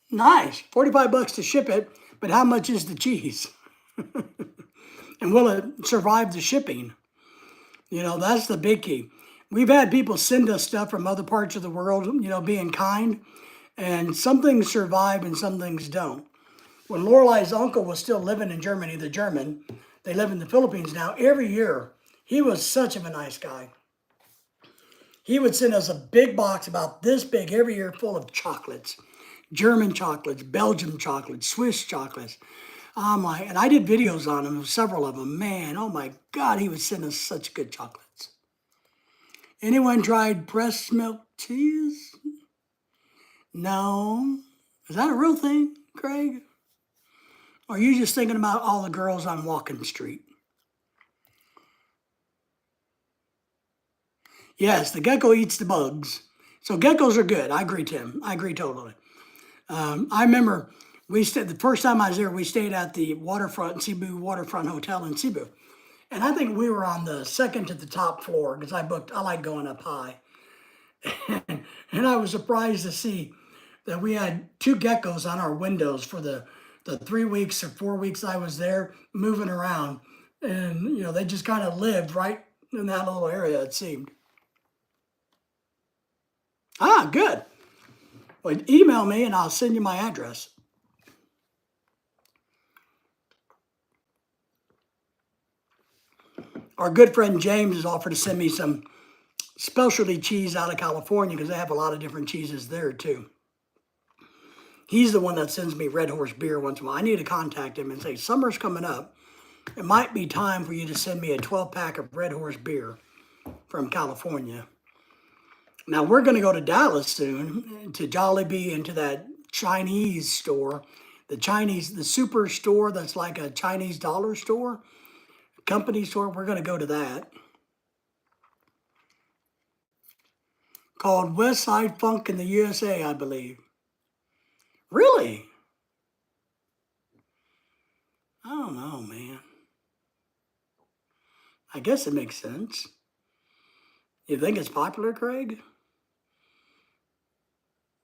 nice. 45 bucks to ship it, but how much is the cheese? And will it survive the shipping? You know, that's the big key. We've had people send us stuff from other parts of the world, you know, being kind, and some things survive and some things don't. When Lorelai's uncle was still living in Germany, the German, they live in the Philippines now, every year, he was such of a nice guy. He would send us a big box about this big every year full of chocolates. German chocolates, Belgium chocolates, Swiss chocolates. And I did videos on them, several of them. Man, oh my God, he would send us such good chocolates. Anyone tried breast milk cheese? No. Is that a real thing, Craig? Or are you just thinking about all the girls on Walking Street? Yes, the gecko eats the bugs. So geckos are good. I agree, Tim. I agree totally. I remember the first time I was there, we stayed at the waterfront, Cebu Waterfront Hotel in Cebu. And I think we were on the second to the top floor because I like going up high. And I was surprised to see that we had two geckos on our windows for the 3 weeks or 4 weeks I was there moving around. And, you know, they just kind of lived right in that little area, it seemed. Ah, good. Well, email me and I'll send you my address. Our good friend James has offered to send me some specialty cheese out of California because they have a lot of different cheeses there too. He's the one that sends me Red Horse beer once in a while. I need to contact him and say, summer's coming up. It might be time for you to send me a 12-pack of Red Horse beer from California. Now, we're going to go to Dallas soon, to Jollibee and to that Chinese store, the super store that's like a Chinese dollar store, company store. We're going to go to that. Called West Side Funk in the USA, I believe. Really? I don't know, man. I guess it makes sense. You think it's popular, Craig?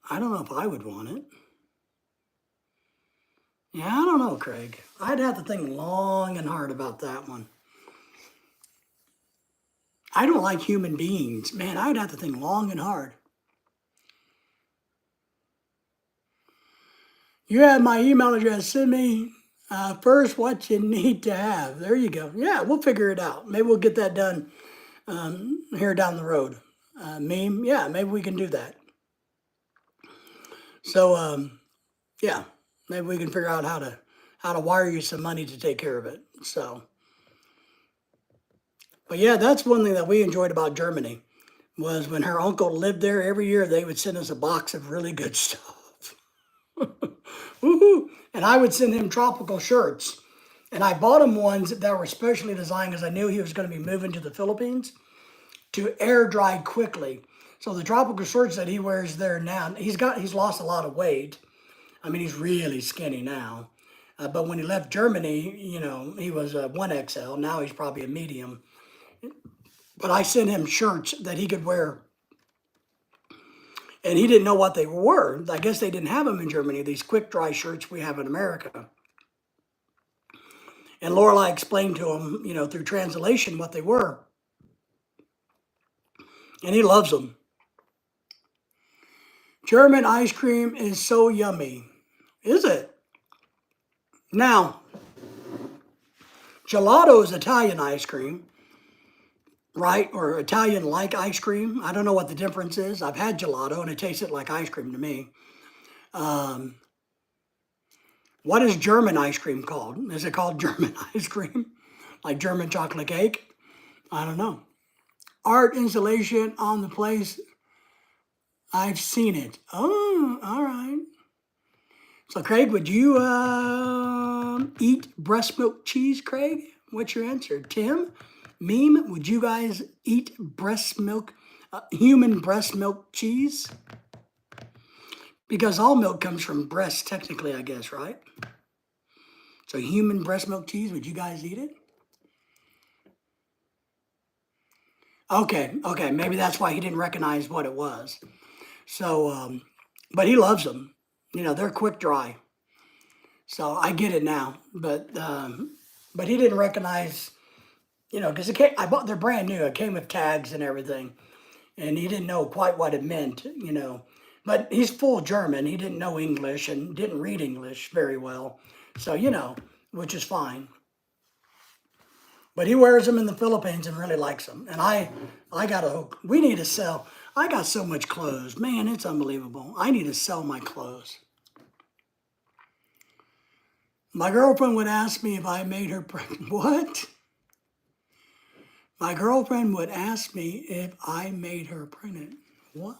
I don't know if I would want it. Yeah, I don't know, Craig. I'd have to think long and hard about that one. I don't like human beings. Man, I'd have to think long and hard. You have my email address. Send me first what you need to have. There you go. Yeah, we'll figure it out. Maybe we'll get that done here down the road. Meme, yeah, maybe we can do that. So, yeah, maybe we can figure out how to wire you some money to take care of it. So, but yeah, that's one thing that we enjoyed about Germany was when her uncle lived there. Every year they would send us a box of really good stuff. Woohoo! And I would send him tropical shirts. And I bought him ones that were specially designed because I knew he was going to be moving to the Philippines to air dry quickly. So the tropical shirts that he wears there now, he's lost a lot of weight. I mean, he's really skinny now. But when he left Germany, you know, he was a 1XL. Now he's probably a medium. But I sent him shirts that he could wear. And he didn't know what they were. I guess they didn't have them in Germany, these quick dry shirts we have in America. And Lorelai explained to him, you know, through translation what they were. And he loves them. German ice cream is so yummy. Is it? Now, gelato is Italian ice cream, right? Or Italian-like ice cream. I don't know what the difference is. I've had gelato, and it tasted like ice cream to me. What is German ice cream called? Is it called German ice cream? Like German chocolate cake? I don't know. Art installation on the place I've seen it. Oh, all right. So, Craig, would you eat breast milk cheese, Craig? What's your answer? Tim, Meme, would you guys eat breast milk, human breast milk cheese? Because all milk comes from breasts, technically, I guess, right? So, human breast milk cheese, would you guys eat it? Okay, maybe that's why he didn't recognize what it was. So, but he loves them. You know, they're quick dry. So I get it now. But he didn't recognize, you know, because I bought, they're brand new. It came with tags and everything, and he didn't know quite what it meant, you know. But he's full German. He didn't know English and didn't read English very well. So, you know, which is fine. But he wears them in the Philippines and really likes them. And I got a hook. We need to sell. I got so much clothes. Man, it's unbelievable. I need to sell my clothes. My girlfriend would ask me if I made her pregnant. What? My girlfriend would ask me if I made her pregnant. What?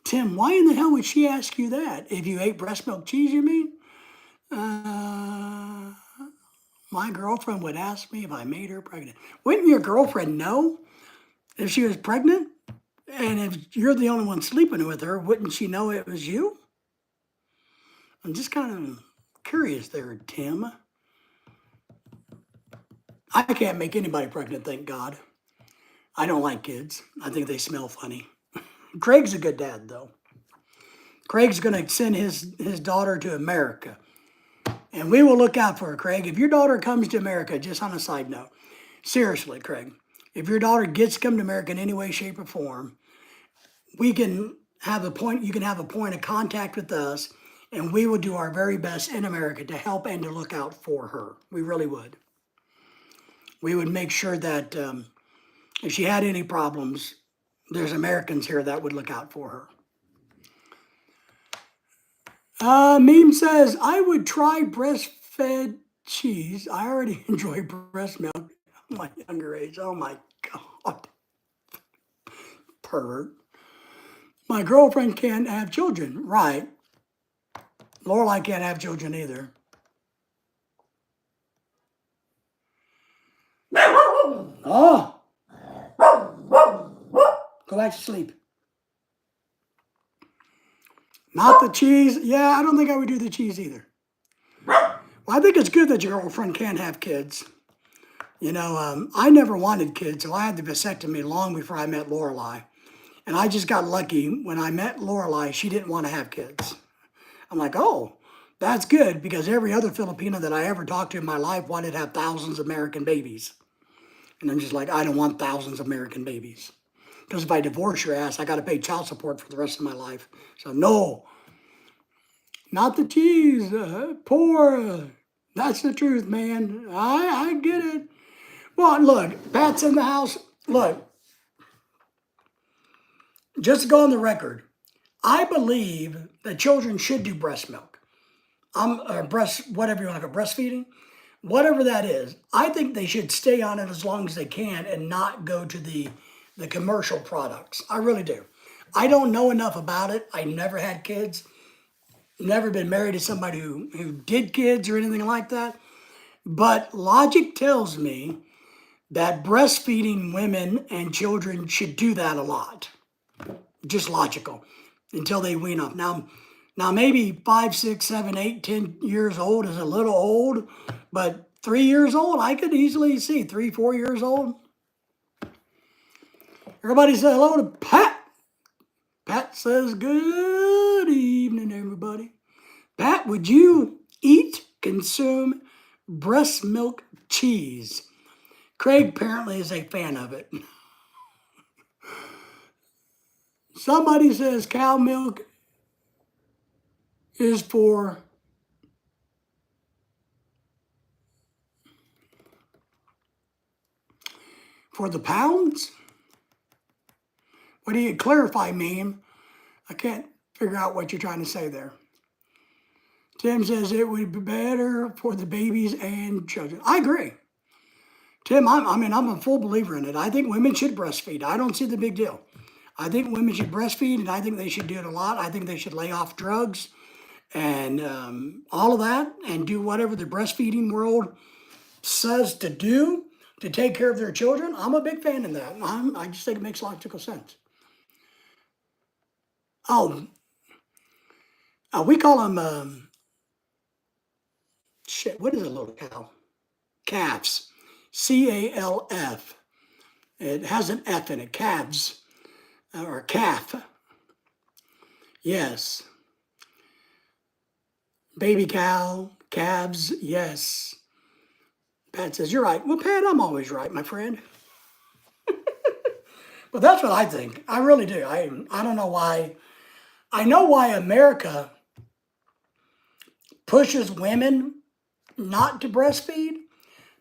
Tim, why in the hell would she ask you that? If you ate breast milk cheese, you mean? My girlfriend would ask me if I made her pregnant. Wouldn't your girlfriend know if she was pregnant? And if you're the only one sleeping with her, wouldn't she know it was you? I'm just kind of curious there, Tim. I can't make anybody pregnant, thank God. I don't like kids. I think they smell funny. Craig's a good dad, though. Craig's going to send his daughter to America. And we will look out for her, Craig. If your daughter comes to America, just on a side note, seriously, Craig, if your daughter gets to come to America in any way, shape, or form, we can have a point, you can have a point of contact with us, and we will do our very best in America to help and to look out for her. We really would. We would make sure that if she had any problems, there's Americans here that would look out for her. Meme says, I would try breastfed cheese. I already enjoy breast milk at my younger age. Oh my God. Pervert. My girlfriend can't have children. Right. Lorelai can't have children either. Oh. Go back to sleep. Not the cheese. Yeah, I don't think I would do the cheese either. Well, I think it's good that your girlfriend can't have kids. You know, I never wanted kids, so I had the vasectomy long before I met Lorelai. And I just got lucky. When I met Lorelai, she didn't want to have kids. I'm like, oh, that's good, because every other Filipino that I ever talked to in my life wanted to have thousands of American babies. And I'm just like, I don't want thousands of American babies. Because if I divorce your ass, I got to pay child support for the rest of my life. So no, not the cheese. Poor. That's the truth, man. I get it. Well, look, Pat's in the house. Look, just to go on the record, I believe that children should do breast milk. Whatever you want to call breastfeeding, whatever that is. I think they should stay on it as long as they can and not go to the commercial products. I really do. I don't know enough about it. I never had kids, never been married to somebody who did kids or anything like that. But logic tells me that breastfeeding women and children should do that a lot. Just logical, until they wean off. Now maybe 5, 6, 7, 8, 10 years old is a little old, but 3 years old, I could easily see 3, 4 years old. Everybody say hello to Pat. Pat says, good evening, everybody. Pat, would you consume breast milk cheese? Craig apparently is a fan of it. Somebody says cow milk is for the pounds? What do you clarify, meme? I can't figure out what you're trying to say there. Tim says it would be better for the babies and children. I agree. Tim, I'm a full believer in it. I think women should breastfeed. I don't see the big deal. I think women should breastfeed, and I think they should do it a lot. I think they should lay off drugs and all of that and do whatever the breastfeeding world says to do to take care of their children. I'm a big fan of that. I just think it makes logical sense. Oh, we call them, shit, what is a little cow? Calves. CALF. It has an F in it, calves, or calf. Yes. Baby cow, calves, yes. Pat says, you're right. Well, Pat, I'm always right, my friend. But that's what I think. I really do. I don't know why. I know why America pushes women not to breastfeed,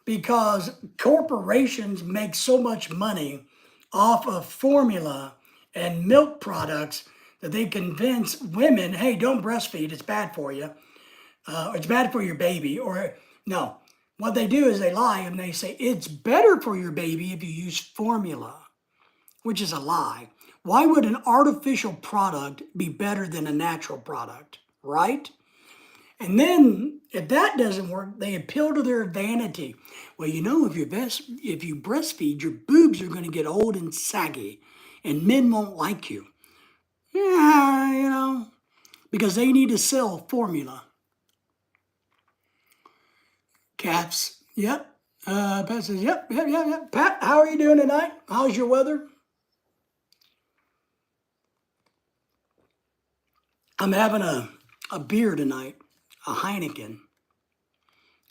because corporations make so much money off of formula and milk products that they convince women, hey, don't breastfeed, it's bad for you. It's bad for your baby. Or no, what they do is they lie and they say it's better for your baby if you use formula, which is a lie. Why would an artificial product be better than a natural product, right? And then if that doesn't work, they appeal to their vanity. Well, you know, if you breastfeed, your boobs are going to get old and saggy, and men won't like you. Yeah, you know, because they need to sell formula. Cats, yep. Pat says, yep. Pat, how are you doing tonight? How's your weather? I'm having a beer tonight, a Heineken.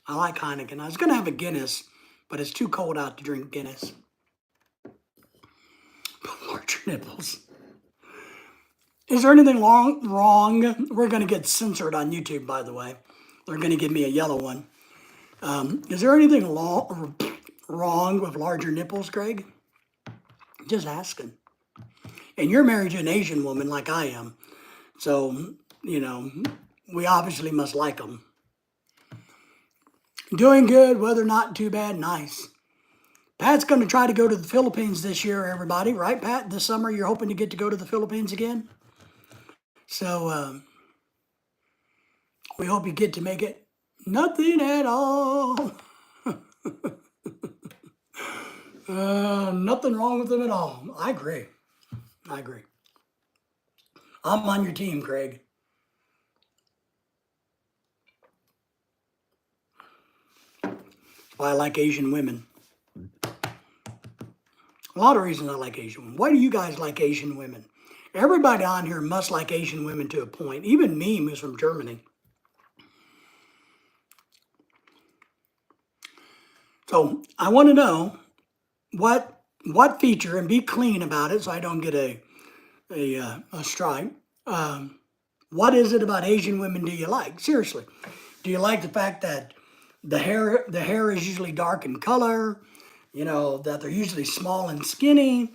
I like Heineken. I was going to have a Guinness, but it's too cold out to drink Guinness. Larger nipples. Is there anything wrong? We're going to get censored on YouTube, by the way. They're going to give me a yellow one. Is there anything wrong with larger nipples, Greg? Just asking. And you're married to an Asian woman like I am. So, you know, we obviously must like them. Doing good, weather not too bad, nice. Pat's going to try to go to the Philippines this year, everybody, right, Pat? This summer you're hoping to get to go to the Philippines again? So, we hope you get to make it. Nothing at all. Nothing wrong with them at all. I agree. I'm on your team, Craig. That's why I like Asian women. A lot of reasons I like Asian women. Why do you guys like Asian women? Everybody on here must like Asian women to a point. Even me, who's from Germany. So I want to know what feature, and be clean about it so I don't get a strike. What is it about Asian women do you like? Seriously. Do you like the fact that the hair is usually dark in color? You know, that they're usually small and skinny,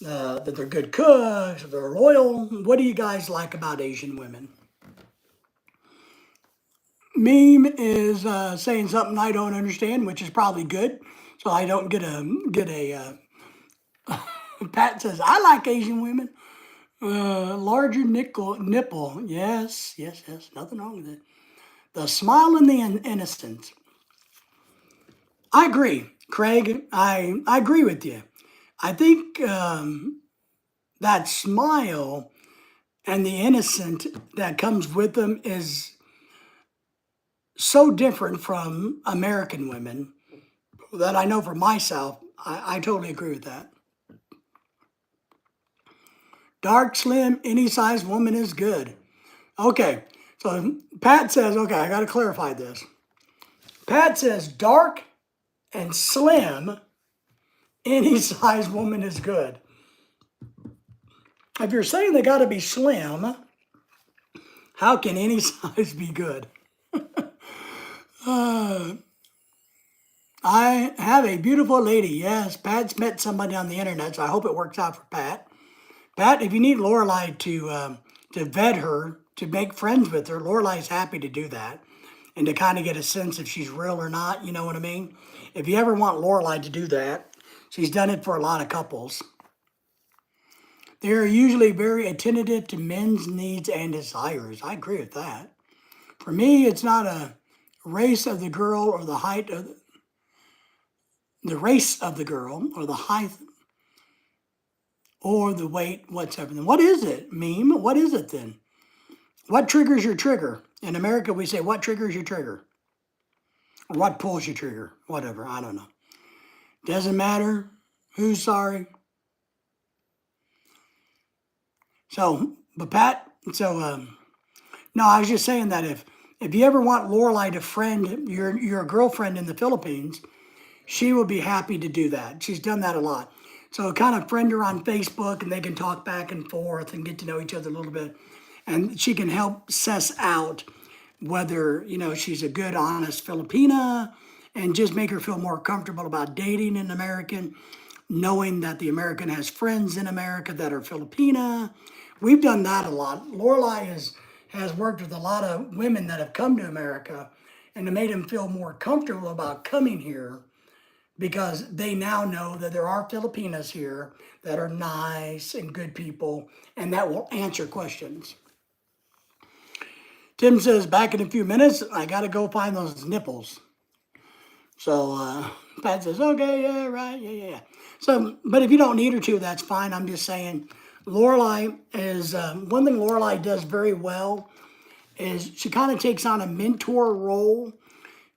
that they're good cooks, that they're loyal. What do you guys like about Asian women? Meme is saying something I don't understand, which is probably good, so I don't get a. Pat says I like Asian women. Larger nipple. Yes. Nothing wrong with it. The smile and the innocence. I agree, Craig. I agree with you. I think that smile and the innocent that comes with them is so different from American women that I know for myself, I totally agree with that. Dark, slim, any size woman is good. Okay, so Pat says, okay, I got to clarify this. Pat says dark and slim, any size woman is good. If you're saying they got to be slim, how can any size be good? I have a beautiful lady. Yes, Pat's met somebody on the internet, so I hope it works out for Pat. Pat, if you need Lorelai to vet her, to make friends with her, Lorelai's happy to do that, and to kind of get a sense if she's real or not. You know what I mean? If you ever want Lorelai to do that, she's done it for a lot of couples. They are usually very attentive to men's needs and desires. I agree with that. For me, it's not a race of the girl or the height of the race of the girl or the height or the weight whatsoever. Then what is it, meme? What is it then? What triggers your trigger? In America, we say, what triggers your trigger? Or what pulls your trigger? Whatever, I don't know. Doesn't matter. Who's sorry? So, but Pat, no, I was just saying that if you ever want Lorelai to friend your girlfriend in the Philippines, she will be happy to do that. She's done that a lot. So kind of friend her on Facebook and they can talk back and forth and get to know each other a little bit. And she can help suss out whether, she's a good, honest Filipina and just make her feel more comfortable about dating an American, knowing that the American has friends in America that are Filipina. We've done that a lot. Lorelai has worked with a lot of women that have come to America and it made them feel more comfortable about coming here because they now know that there are Filipinas here that are nice and good people and that will answer questions. Tim says, back in a few minutes, I got to go find those nipples. So Pat says, okay, yeah, right, yeah. So, but if you don't need her to, that's fine. I'm just saying, Lorelai is, one thing Lorelai does very well is she kind of takes on a mentor role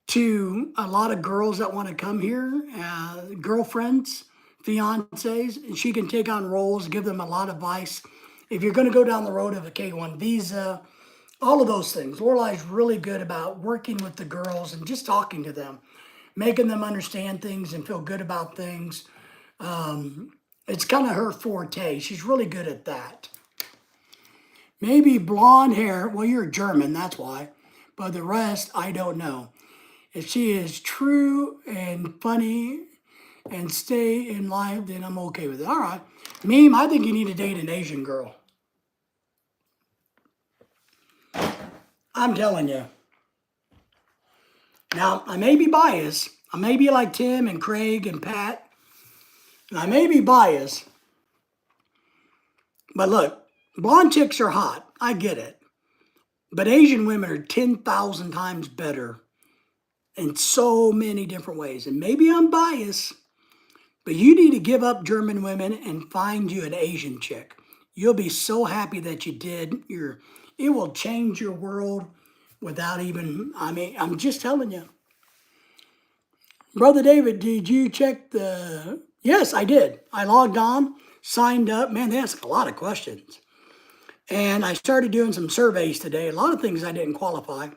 to a lot of girls that want to come here, girlfriends, fiancés, and she can take on roles, give them a lot of advice. If you're going to go down the road of a K-1 visa, all of those things. Lorelai's really good about working with the girls and just talking to them, making them understand things and feel good about things. It's kind of her forte. She's really good at that. Maybe blonde hair. Well, you're German, that's why. But the rest, I don't know. If she is true and funny and stay in life, then I'm okay with it. All right. Meme, I think you need to date an Asian girl. I'm telling you. Now, I may be biased. I may be like Tim and Craig and Pat. And I may be biased. But look, blonde chicks are hot. I get it. But Asian women are 10,000 times better in so many different ways. And maybe I'm biased, but you need to give up German women and find you an Asian chick. You'll be so happy that you did. It will change your world without even, I'm just telling you. Brother David, did you check the... Yes, I did. I logged on, signed up. Man, they ask a lot of questions. And I started doing some surveys today. A lot of things I didn't qualify.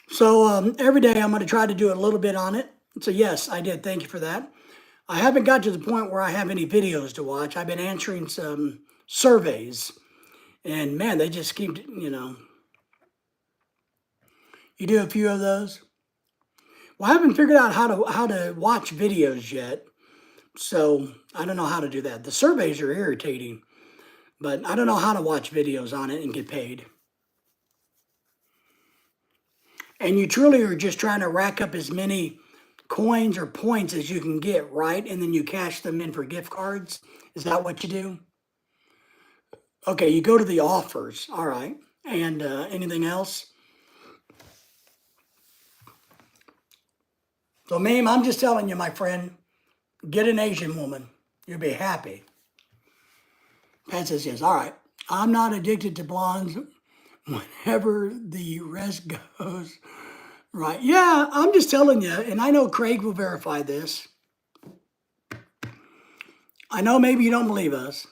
So every day I'm going to try to do a little bit on it. So yes, I did. Thank you for that. I haven't got to the point where I have any videos to watch. I've been answering some surveys. And man, they just keep, You do a few of those? Well, I haven't figured out how to watch videos yet. So I don't know how to do that. The surveys are irritating. But I don't know how to watch videos on it and get paid. And you truly are just trying to rack up as many coins or points as you can get, right? And then you cash them in for gift cards. Is that what you do? Okay, you go to the offers. All right. And anything else? So, ma'am, I'm just telling you, my friend, get an Asian woman. You'll be happy. Pat says yes. All right. I'm not addicted to blondes whenever the rest goes. Right. Yeah, I'm just telling you, and I know Craig will verify this. I know maybe you don't believe us,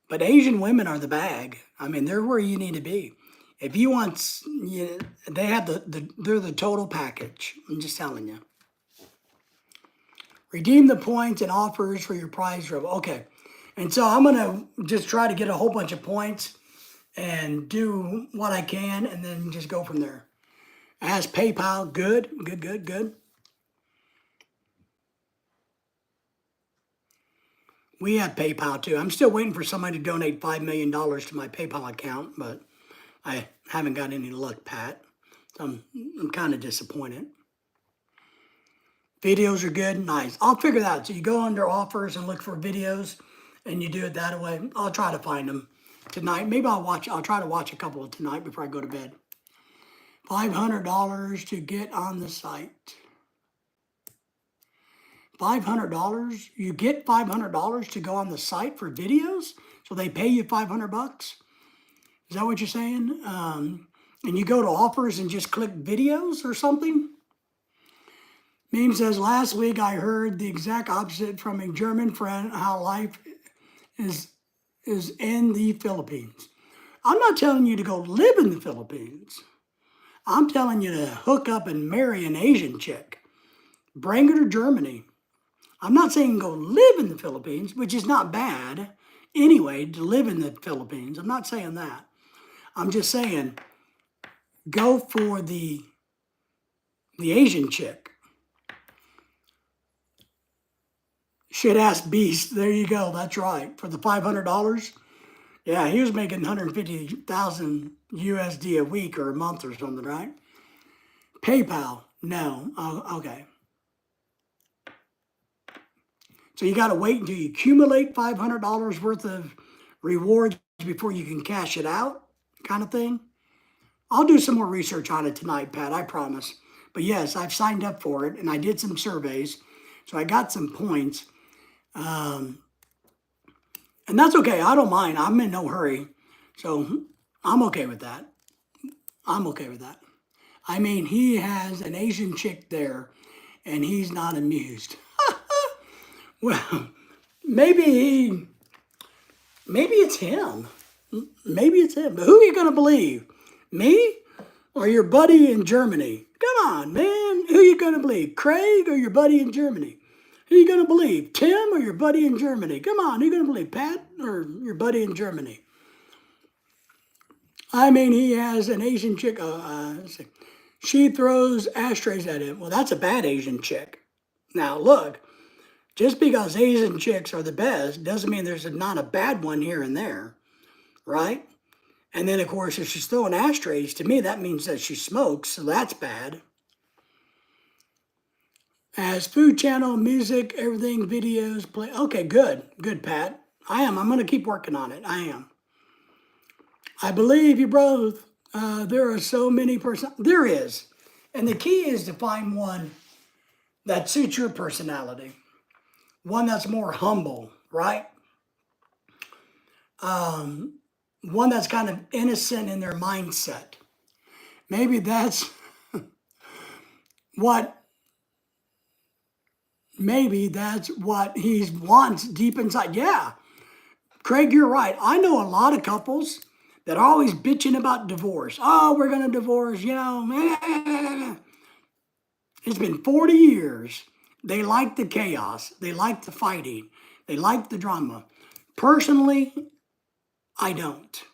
but Asian women are the bag. They're where you need to be. If you want, they have they're the total package. I'm just telling you. Redeem the points and offers for your prize drive. Okay. And so I'm going to just try to get a whole bunch of points and do what I can and then just go from there. Ask PayPal. Good. We have PayPal too. I'm still waiting for somebody to donate $5 million to my PayPal account, but I haven't got any luck, Pat. So I'm kind of disappointed. Videos are good. Nice. I'll figure that out. So you go under offers and look for videos. and you do it that way. I'll try to find them tonight. Maybe I'll try to watch a couple of tonight before I go to bed. $500 to get on the site. $500? You get $500 to go on the site for videos? So they pay you $500? Is that what you're saying? And you go to offers and just click videos or something? Meme says, last week I heard the exact opposite from a German friend, how life is in the Philippines. I'm not telling you to go live in the Philippines. I'm telling you to hook up and marry an Asian chick. Bring her to Germany. I'm not saying go live in the Philippines, which is not bad anyway, to live in the Philippines. I'm not saying that. I'm just saying go for the Asian chick. Shit-ass beast. There you go. That's right. For the $500. Yeah, he was making 150,000 USD a week or a month or something, right? PayPal. No. Oh, okay. So you got to wait until you accumulate $500 worth of rewards before you can cash it out, kind of thing. I'll do some more research on it tonight, Pat, I promise. But yes, I've signed up for it, and I did some surveys, so I got some points. And that's okay. I don't mind. I'm in no hurry. So I'm okay with that. I'm okay with that. I mean, he has an Asian chick there, and he's not amused. Well, maybe it's him. Maybe it's him. But who are you going to believe? Me or your buddy in Germany? Come on, man. Who are you going to believe? Craig or your buddy in Germany? Who are you going to believe? Tim or your buddy in Germany? Come on, who are you going to believe? Pat or your buddy in Germany? I mean, he has an Asian chick. She throws ashtrays at him. Well, that's a bad Asian chick. Now, look, just because Asian chicks are the best doesn't mean there's not a bad one here and there, right? And then, of course, if she's throwing ashtrays, to me, that means that she smokes, so that's bad. As Food Channel, music, everything, videos, play. Okay, good. Good, Pat. I'm going to keep working on it. I am. I believe you both. There are so many There is. And the key is to find one that suits your personality. One that's more humble, right? One that's kind of innocent in their mindset. Maybe that's what he wants deep inside. Yeah, Craig, you're right. I know a lot of couples that are always bitching about divorce. Oh, we're going to divorce, you know. It's been 40 years. They like the chaos. They like the fighting. They like the drama. Personally, I don't.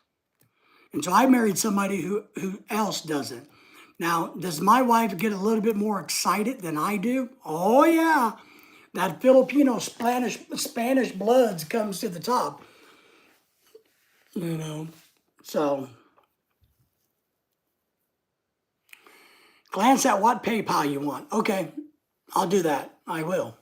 And so I married somebody who else doesn't. Now, does my wife get a little bit more excited than I do? Oh, yeah. That Filipino Spanish bloods comes to the top. You know, so glance at what PayPal you want. Okay, I'll do that. I will.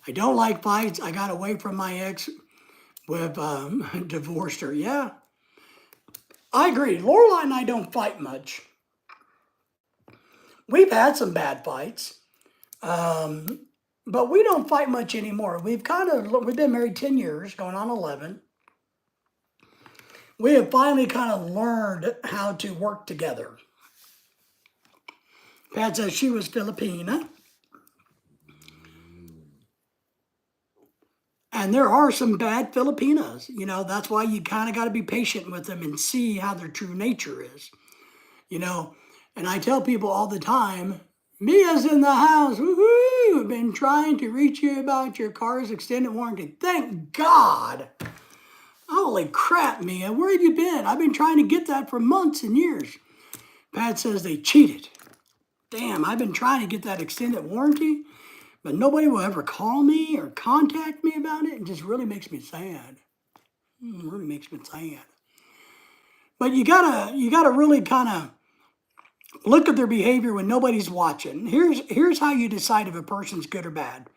I don't like fights. I got away from my ex with divorced her. Yeah, I agree. Lorelai and I don't fight much. We've had some bad fights, but we don't fight much anymore. We've been married 10 years, going on 11. We have finally kind of learned how to work together. Pat says she was Filipina. And there are some bad Filipinas. You know, that's why you kind of got to be patient with them and see how their true nature is. You know, and I tell people all the time, Mia's in the house. Woohoo! Been trying to reach you about your car's extended warranty. Thank God. Holy crap, Mia. Where have you been? I've been trying to get that for months and years. Pat says they cheated. Damn, I've been trying to get that extended warranty, but nobody will ever call me or contact me about it. It just really makes me sad. It really makes me sad. But you gotta really kind of Look at their behavior when nobody's watching. Here's how you decide if a person's good or bad.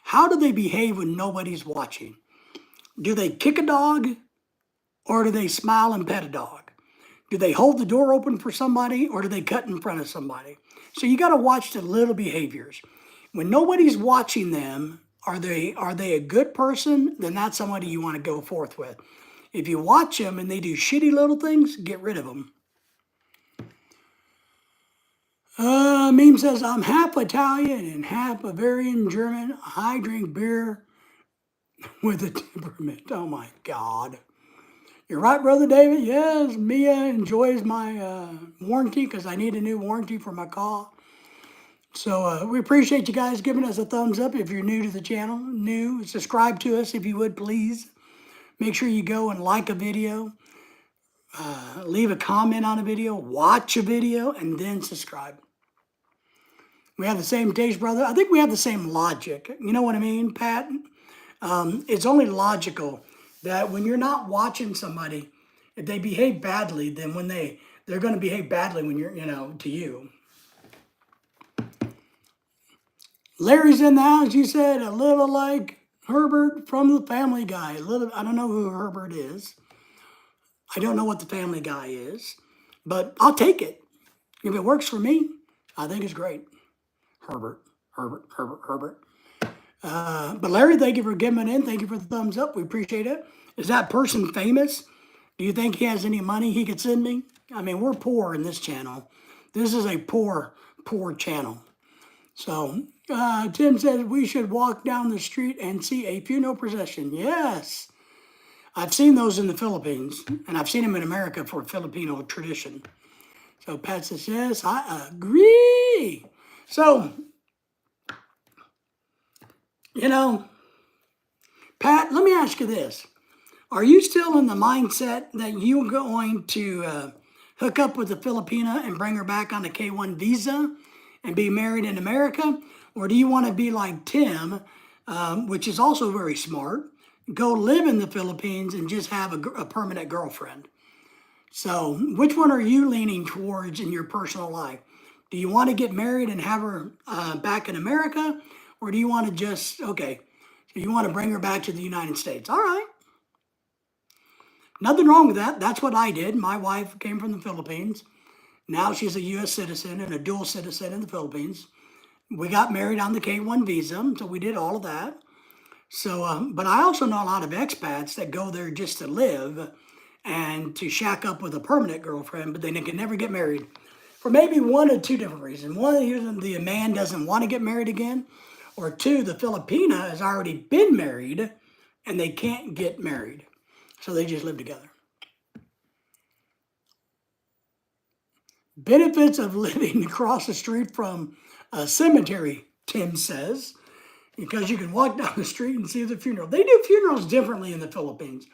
How do they behave when nobody's watching? Do they kick a dog or do they smile and pet a dog? Do they hold the door open for somebody or do they cut in front of somebody? So you got to watch the little behaviors. When nobody's watching them, are they a good person? Then that's somebody you want to go forth with. If you watch them and they do shitty little things, get rid of them. Meme says, I'm half Italian and half Bavarian German. I drink beer with a temperament. Oh my God. You're right, Brother David. Yes, Mia enjoys my warranty because I need a new warranty for my car. So we appreciate you guys giving us a thumbs up if you're new to the channel. Subscribe to us if you would, please. Make sure you go and like a video, leave a comment on a video, watch a video, and then subscribe. We have the same taste, brother. I think we have the same logic. You know what I mean, Pat? It's only logical that when you're not watching somebody, if they behave badly, then when they're going to behave badly when you're, to you. Larry's in the house, you said, a little like Herbert from the Family Guy. I don't know who Herbert is. I don't know what the Family Guy is, but I'll take it. If it works for me, I think it's great. Herbert. But Larry, thank you for giving it in. Thank you for the thumbs up. We appreciate it. Is that person famous? Do you think he has any money he could send me? I mean, we're poor in this channel. This is a poor channel. So Tim says we should walk down the street and see a funeral procession. Yes. I've seen those in the Philippines, and I've seen them in America for Filipino tradition. So Pat says, yes, I agree. So, Pat, let me ask you this. Are you still in the mindset that you're going to hook up with a Filipina and bring her back on a K-1 visa and be married in America? Or do you want to be like Tim, which is also very smart, go live in the Philippines and just have a permanent girlfriend? So which one are you leaning towards in your personal life? Do you want to get married and have her back in America? Or do you want to so you want to bring her back to the United States? All right. Nothing wrong with that. That's what I did. My wife came from the Philippines. Now she's a U.S. citizen and a dual citizen in the Philippines. We got married on the K-1 visa, so we did all of that. So, but I also know a lot of expats that go there just to live and to shack up with a permanent girlfriend, but they can never get married for maybe one or two different reasons. One, the man doesn't want to get married again, or two, the Filipina has already been married and they can't get married. So they just live together. Benefits of living across the street from a cemetery, Tim says, because you can walk down the street and see the funeral. They do funerals differently in the Philippines.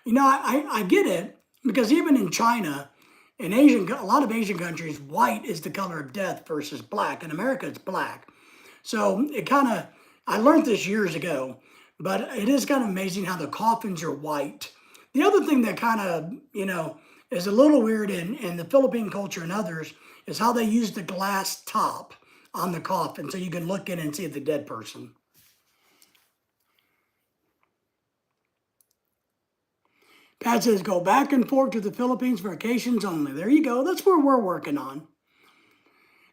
I get it, because even in China, in a lot of Asian countries, white is the color of death versus black. In America, it's black. So I learned this years ago, but it is kind of amazing how the coffins are white. The other thing that is a little weird in the Philippine culture and others is how they use the glass top on the coffin so you can look in and see the dead person. Pat says, go back and forth to the Philippines for vacations only. There you go. That's where we're working on.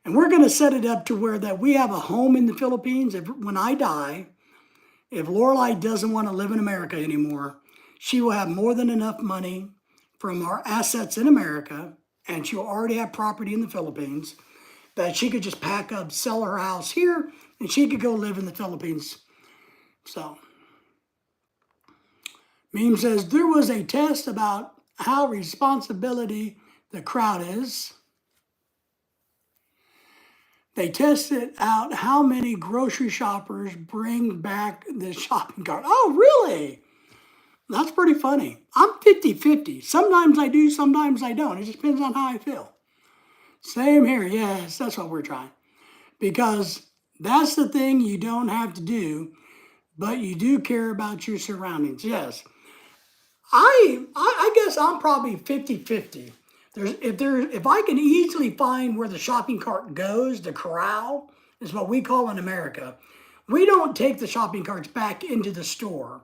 And we're going to set it up to where that we have a home in the Philippines. When I die, if Lorelai doesn't want to live in America anymore, she will have more than enough money from our assets in America, and she'll already have property in the Philippines, that she could just pack up, sell her house here, and she could go live in the Philippines. So, Meme says, there was a test about how responsibility the crowd is. They tested out how many grocery shoppers bring back the shopping cart. Oh, really? That's pretty funny. I'm 50-50. Sometimes I do, sometimes I don't. It just depends on how I feel. Same here. Yes, that's what we're trying. Because that's the thing you don't have to do, but you do care about your surroundings. Yes. I guess I'm probably 50-50. If I can easily find where the shopping cart goes, the corral is what we call in America. We don't take the shopping carts back into the store.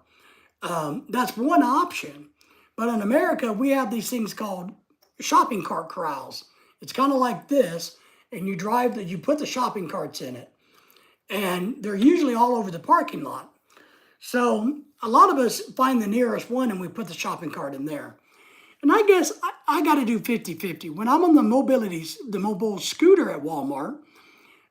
That's one option. But in America, we have these things called shopping cart corrals. It's kind of like this, and you put the shopping carts in it, and they're usually all over the parking lot. So a lot of us find the nearest one and we put the shopping cart in there. And I guess I got to do 50-50. When I'm on the mobile scooter at Walmart,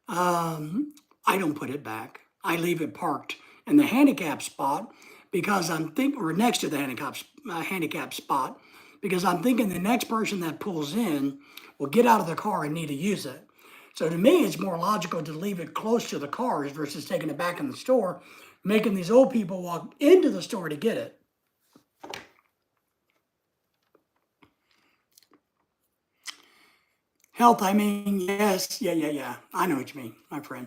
I don't put it back. I leave it parked in the handicap spot because or next to the handicap spot, because I'm thinking the next person that pulls in will get out of the car and need to use it. So to me, it's more logical to leave it close to the cars versus taking it back in the store, making these old people walk into the store to get it. Health, I mean, yes, yeah. I know what you mean, my friend.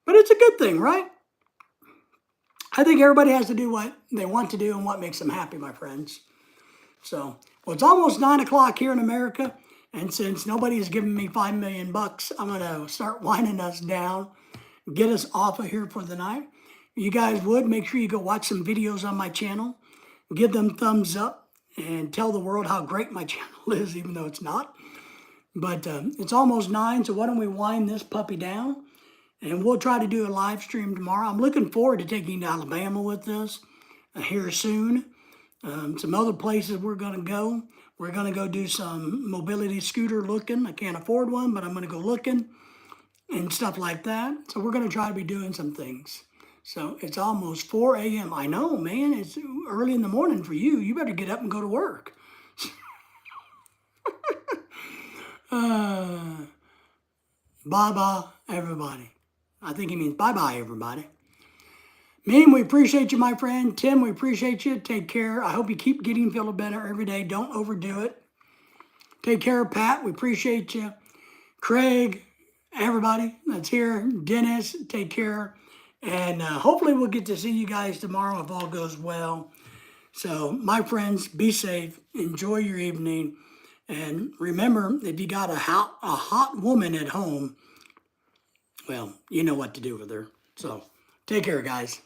But it's a good thing, right? I think everybody has to do what they want to do and what makes them happy, my friends. So, well, it's almost 9 o'clock here in America. And since nobody has given me $5 million, I'm going to start winding us down, get us off of here for the night. You guys would make sure you go watch some videos on my channel, give them thumbs up, and tell the world how great my channel is, even though it's not. But it's almost 9, so why don't we wind this puppy down? And we'll try to do a live stream tomorrow. I'm looking forward to taking to Alabama with us here soon. Some other places we're going to go. We're going to go do some mobility scooter looking. I can't afford one, but I'm going to go looking and stuff like that. So we're going to try to be doing some things. So it's almost 4 a.m. I know, man. It's early in the morning for you. You better get up and go to work. Bye-bye, everybody. I think he means bye-bye, everybody. Meme, we appreciate you, my friend. Tim, we appreciate you. Take care. I hope you keep getting feeling better every day. Don't overdo it. Take care, Pat. We appreciate you. Craig, everybody that's here. Dennis, take care. And hopefully we'll get to see you guys tomorrow if all goes well. So, my friends, be safe. Enjoy your evening. And remember, if you got a hot woman at home, well, you know what to do with her. So, take care, guys.